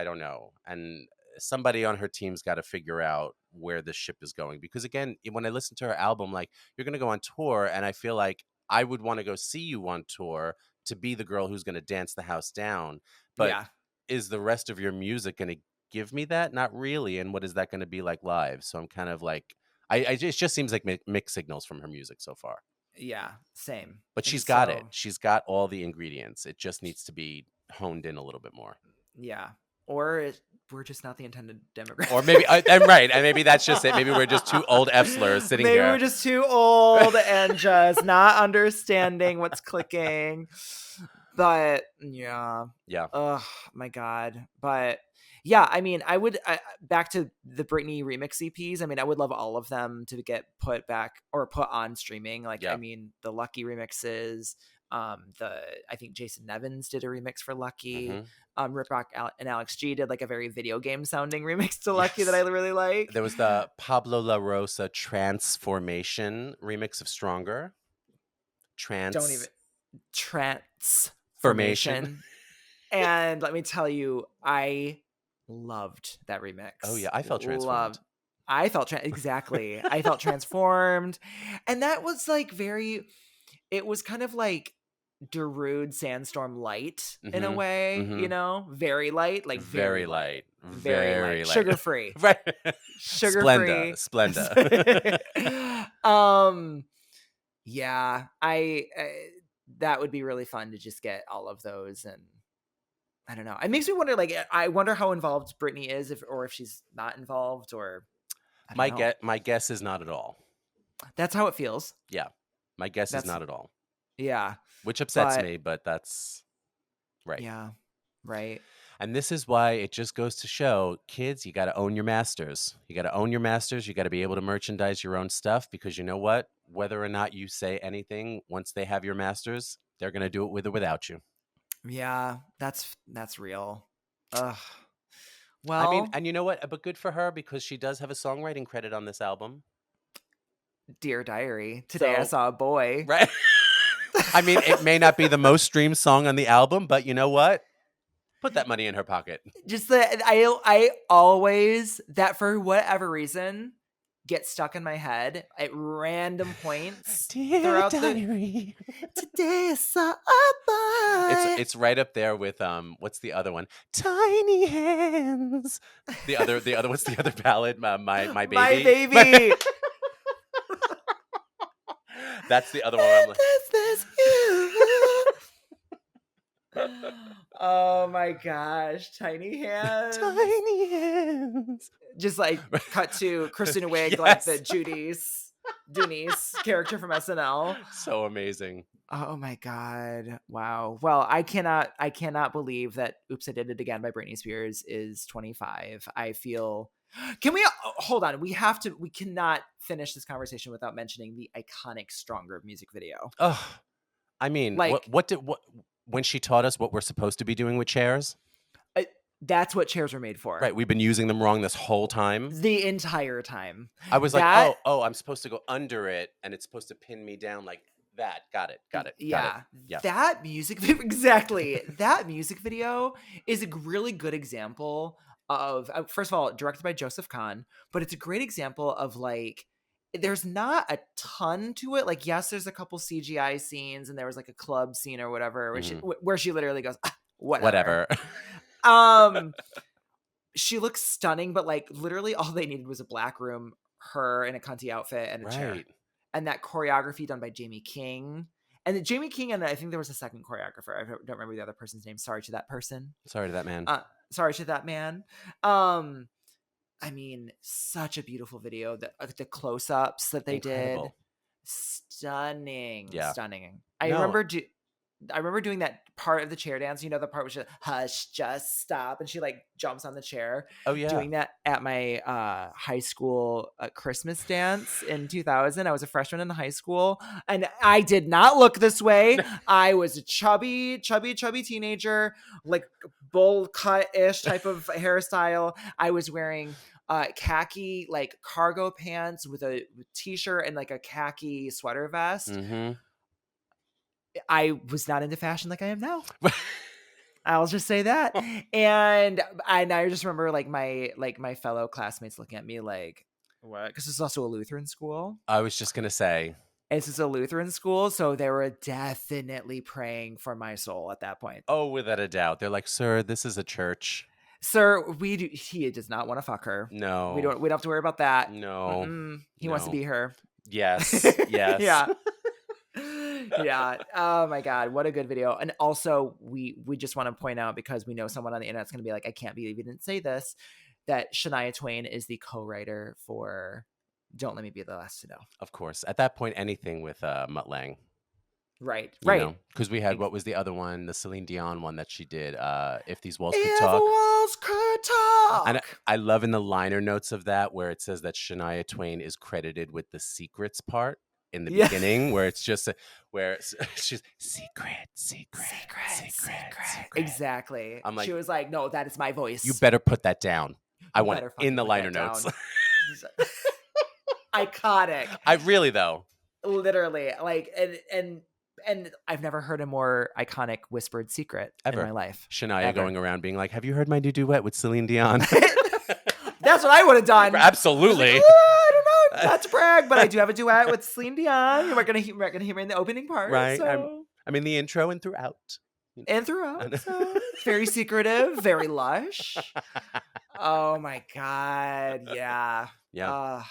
don't know. And somebody on her team's got to figure out where the ship is going, because again, when I listen to her album, like, you're going to go on tour, and I feel like I would want to go see you on tour to be the girl who's going to dance the house down. But Yeah. is the rest of your music going to give me that? Not really. And what is that going to be like live? So I'm kind of like, it just seems like mixed signals from her music so far. Yeah. Same. But And she's got it. so, She's got all the ingredients. It just needs to be honed in a little bit more. yeah. Or we're just not the intended demographic. Or maybe I'm right, and maybe that's just it. Maybe we're just two old F slurs sitting Maybe here. we're just too old and just not understanding what's clicking. But yeah. Yeah, Oh my God. But yeah, I mean, back to the Britney remix EPs. I mean, I would love all of them to get put back or put on streaming. Like, I yeah. mean, the Lucky remixes. I think Jason Nevins did a remix for Lucky. Hmm. Rip Rock and Alex G did like a very video game sounding remix to Lucky that I Yes. really like. There was the Pablo La Rosa Transformation remix of Stronger. Don't even Transformation. transformation. And let me tell you, I loved that remix. Oh yeah, I felt transformed. I felt exactly. I felt transformed, and that was like it was kind of like Darude Sandstorm light in a Hmm. way, Hmm. very light, like Very very light, light. very Very light, light. sugar free, Right. sugar Splenda. free. Splenda. Yeah, that would be really fun to just get all of those. And I don't know. It makes me wonder, like, I wonder how involved Britney is, or if she's not involved, or I don't know. My guess is not at all. That's how it feels. Yeah. My guess is That's not at all. Yeah. Which upsets But me, but that's right. yeah, right. And this is why it just goes to show, kids, you got to own your masters. You got to own your masters. You got to be able to merchandise your own stuff, because you know what? Whether or not you say anything, once they have your masters, they're going to do it with or without you. Yeah, that's real. Ugh. I mean, Well, and you know what? But good for her, because she does have a songwriting credit on this album. Dear Diary, today I So, saw a boy. right. I mean, it may not be the most streamed song on the album, but you know what? Put that money in her pocket. Just that I always, that for whatever reason, get stuck in my head at random points Dear throughout diary. Today I saw a boy. It's right up there with what's the other one? Tiny hands. The other what's the other ballad? My baby. My baby. That's the other one. I'm like, This you. Oh my gosh, tiny hands. tiny hands. Just like cut to Christina Wig, like Yes. the Dooney's character from SNL. So amazing. Oh my God. Wow. Well, I cannot believe that Oops, I Did It Again by Britney Spears is 25. I feel, can we, hold on. We cannot finish this conversation without mentioning the iconic Stronger music video. Oh, I mean, Like, what when she taught us what we're supposed to be doing with chairs? that's what chairs were made for. Right, we've been using them wrong this whole time. The entire time. I was that, like, oh, I'm supposed to go under it, and it's supposed to pin me down like that. Got it. Yeah. Yeah. That music video, exactly. That music video is a really good example of, first of all, directed by Joseph Kahn, but it's a great example of like, there's not a ton to it. Like, yes, there's a couple CGI scenes, and there was like a club scene or whatever, where she literally goes, whatever. She looks stunning, but like literally all they needed was a black room, her in a cunty outfit, and a chair. And that choreography done by Jamie King. And Jamie King, and I think there was a second choreographer. I don't remember the other person's name. Sorry to that person. Sorry to that man. Sorry to that man. I mean, such a beautiful video. The close-ups that they did. Stunning. Yeah. Stunning. I remember doing that part of the chair dance. You know, the part which is hush, just stop. And she like jumps on the chair. Oh, yeah. Doing that at my high school Christmas dance in 2000. I was a freshman in high school, and I did not look this way. I was a chubby teenager, like bowl cut-ish type of hairstyle. I was wearing khaki like cargo pants with a t-shirt and like a khaki sweater vest. Mhm. I was not into fashion like I am now. I'll just say that. And I just remember like my fellow classmates looking at me like, what? Because this is also a Lutheran school. I was just gonna say. This is a Lutheran school, so they were definitely praying for my soul at that point. Oh, without a doubt. They're like, "Sir, this is a church." Sir, he does not want to fuck her. No. We don't have to worry about that. No. He wants to No. be her. Yes. Yes. Yeah. Yeah. Oh my God. What a good video. And also we just want to point out, because we know someone on the internet's going to be like, I can't believe you didn't say this, that Shania Twain is the co-writer for Don't Let Me Be the Last to Know. Of course. At that point, anything with Mutt Lange. Right. You Right. know, because we had, what was the other one? The Celine Dion one that she did. If These Walls Could If Talk. walls could talk. And I love in the liner notes of that where it says that Shania Twain is credited with the secrets part in the beginning, where it's just where she's secret. Exactly. I'm like, she was like, no, that is my voice. You better put that down. I You want better it in fucking the put liner that notes. down. Iconic. I really though. Literally, like, and I've never heard a more iconic whispered secret Ever. in my life. Shania Ever. going around being like, "Have you heard my new duet with Celine Dion?" That's what I would have done. Absolutely. Like, I don't know, not to brag, but I do have a duet with Celine Dion. We're gonna hear me in the opening part, Right. So. I'm in the intro and throughout. And throughout, so it's very secretive, very lush. Oh my God, yeah, Yeah.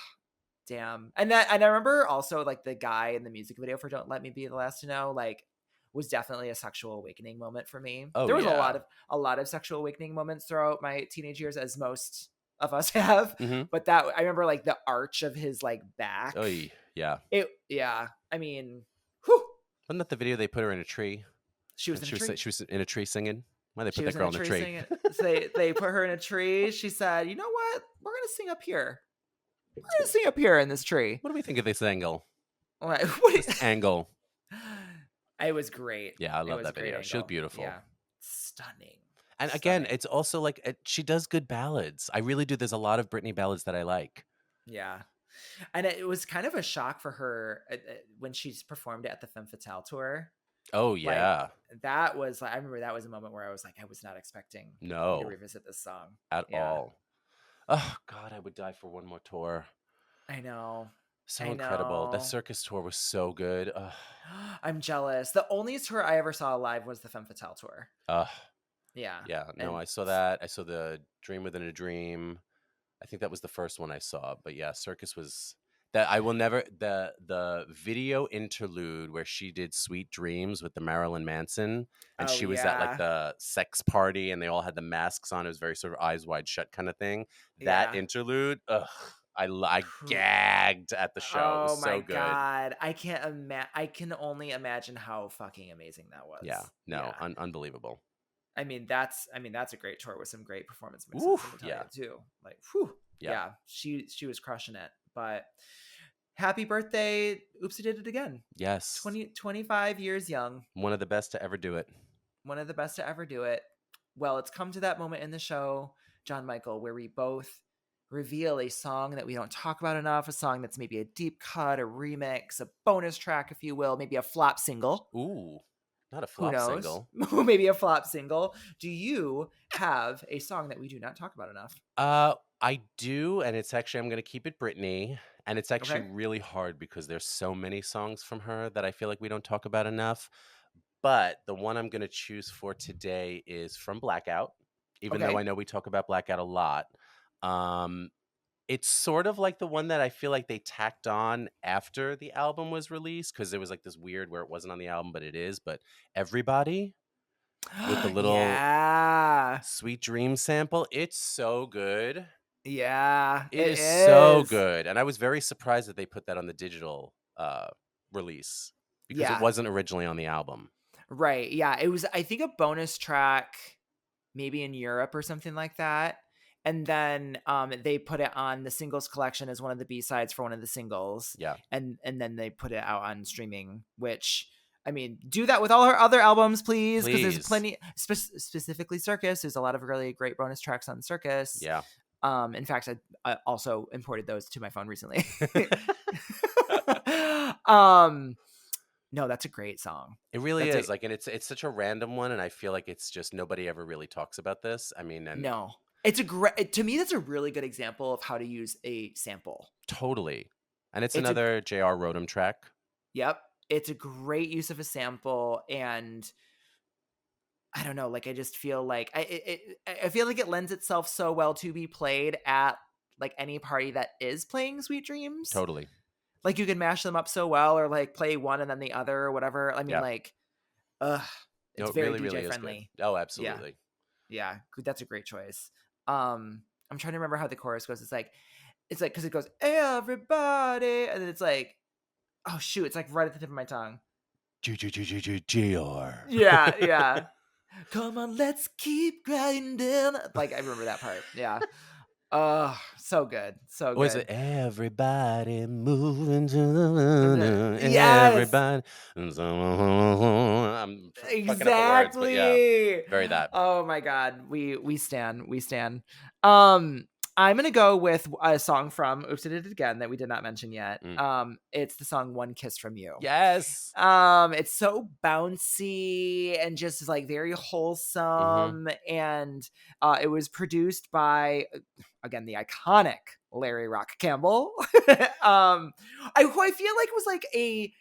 Damn. And I remember also like the guy in the music video for Don't Let Me Be the Last to Know, like, was definitely a sexual awakening moment for me. Oh, there was yeah. a lot of sexual awakening moments throughout my teenage years, as most of us have. Mm-hmm. But that, I remember like the arch of his like back. Oh, yeah. I mean, whew. Wasn't that the video they put her in a tree? She was in a tree singing. Why they put She that was girl in a tree? singing. So they put her in a tree. She said, "You know what? We're gonna sing up here. We're gonna sing up here in this tree." What do we think of this angle? What? This angle. It was great. Yeah, I love that video. She looked beautiful. Yeah, stunning. And again, it's also like she does good ballads. I really do. There's a lot of Britney ballads that I like. Yeah. And it was kind of a shock for her when she's performed it at the Femme Fatale tour. Oh, yeah. Like, that was like, I remember that was a moment where I was like, I was not expecting to revisit this song at all. Oh God, I would die for one more tour. I know. So incredible. That Circus tour was so good. I'm jealous. The only tour I ever saw live was the Femme Fatale tour. Yeah. Yeah. No, I saw that. I saw the Dream Within a Dream. I think that was the first one I saw. But yeah, Circus was that I will never the video interlude where she did Sweet Dreams with the Marilyn Manson, and she was at like the sex party and they all had the masks on. It was very sort of eyes wide shut kind of thing. That interlude, I gagged at the show. It was so good. God, I can only imagine how fucking amazing that was. Yeah, no, unbelievable. I mean, that's a great tour with some great performance mixes. Too. Like, whew, yeah, she was crushing it. But happy birthday, Oopsie Did It Again. Yes, 25 years young. One of the best to ever do it. One of the best to ever do it. Well, it's come to that moment in the show, John Michael, where we both reveal a song that we don't talk about enough, a song that's maybe a deep cut, a remix, a bonus track, if you will, maybe a flop single. Ooh. Not a flop single. Maybe a flop single. Do you have a song that we do not talk about enough? I do, and it's actually, I'm going to keep it Britney. And it's actually really hard because there's so many songs from her that I feel like we don't talk about enough. But the one I'm going to choose for today is from Blackout, even though I know we talk about Blackout a lot. It's sort of like the one that I feel like they tacked on after the album was released, because there was like this weird where it wasn't on the album, but it is. But Everybody with the little Sweet Dream sample. It's so good. Yeah, it is so good. And I was very surprised that they put that on the digital release because it wasn't originally on the album. Right. Yeah. It was, I think, a bonus track maybe in Europe or something like that. And then they put it on the singles collection as one of the B-sides for one of the singles. Yeah. And then they put it out on streaming, which I mean, do that with all her other albums, please, because there's Please. plenty, specifically Circus. There's a lot of really great bonus tracks on Circus. Yeah. In fact, I also imported those to my phone recently. No, that's a great song. It really is. Like, and it's such a random one, and I feel like it's just nobody ever really talks about this. I mean, and No, it's a great. To me, that's a really good example of how to use a sample. totally. And it's It's a another J.R. Rodham track. Yep, it's a great use of a sample, and I don't know, like I just feel like I feel like it lends itself so well to be played at like any party that is playing Sweet Dreams. Totally. Like you can mash them up so well, or like play one and then the other, or whatever. I mean, Yeah. like, No, it's it very really, DJ really is friendly. good. Oh, absolutely. Yeah, that's a great choice. I'm trying to remember how the chorus goes. It's like because it goes everybody, and then it's like, oh shoot, it's like right at the tip of my tongue. J.R. Yeah. Come on, let's keep grinding. Like I remember that part. Yeah. Oh, so good. So Or is good. it everybody moving to the Yes. everybody? I'm fucking up the words, but yeah, Exactly. very that. Oh my god. We stand. I'm gonna go with a song from Oops I Did It Again that we did not mention yet. It's the song One Kiss from You. Yes. It's so bouncy and just like very wholesome, and it was produced by again the iconic Larry Rock Campbell. Who I feel like was like a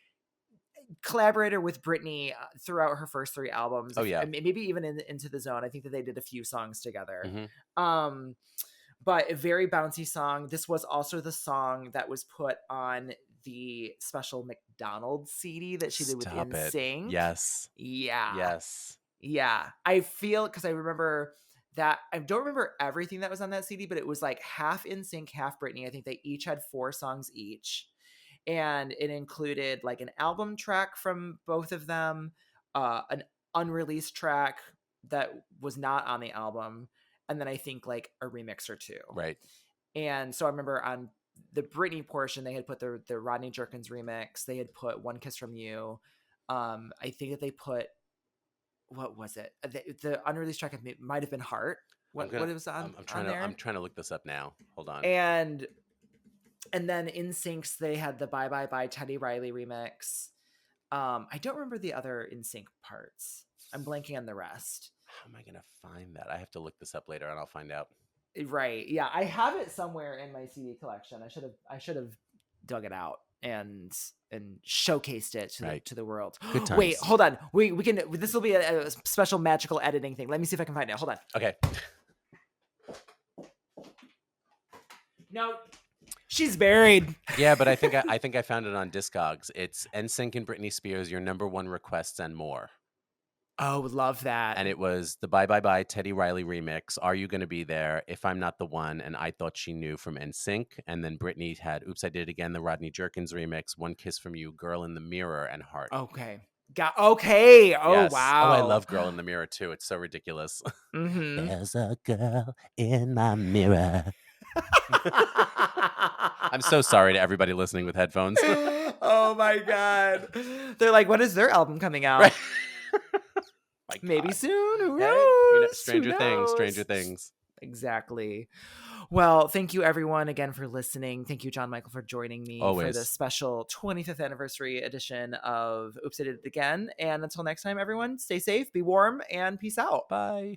collaborator with Britney throughout her first 3 albums. Oh yeah. Maybe even Into the Zone. I think that they did a few songs together. Mm-hmm. But a very bouncy song. This was also the song that was put on the special McDonald's CD that she did with Stop it. NSYNC. Yes. Yeah. Yes. Yeah. I feel because I remember that I don't remember everything that was on that CD, but it was like half NSYNC, half Britney. I think they each had 4 songs each. And it included like an album track from both of them, an unreleased track that was not on the album, and then I think like a remix or 2. Right. And so I remember on the Britney portion, they had put the Rodney Jerkins remix. They had put One Kiss from You. I think that they put, what was it? The unreleased track might have been Heart. What it was on? I'm trying to look this up now. Hold on. And then NSYNC's, they had the Bye Bye Bye Teddy Riley remix. I don't remember the other NSYNC parts. I'm blanking on the rest. How am I gonna find that? I have to look this up later and I'll find out. Right. Yeah, I have it somewhere in my CD collection. I should have dug it out and showcased it to the world. Good times. Wait, hold on. We can. This will be a special magical editing thing. Let me see if I can find it. Hold on. Okay. No, she's buried. Yeah, but I think I found it on Discogs. It's NSYNC and Britney Spears, your #1 requests and more. Oh, love that. And it was the Bye Bye Bye Teddy Riley remix, Are You Gonna Be There, If I'm Not the One, and I Thought She Knew from NSYNC. And then Britney had Oops I Did It Again, the Rodney Jerkins remix, One Kiss from You, Girl in the Mirror, and Heart. Okay. Okay. Oh, yes. wow. Oh, I love Girl in the Mirror too. It's so ridiculous. Mm-hmm. There's a girl in my mirror. I'm so sorry to everybody listening with headphones. Oh my god. They're like, when is their album coming out? Right. Maybe soon. Who knows? Hey, Stranger Things. Exactly. Well, thank you everyone again for listening. Thank you, John Michael, for joining me for this special 25th anniversary edition of Oops I Did It Again. And until next time, everyone, stay safe, be warm, and peace out. Bye.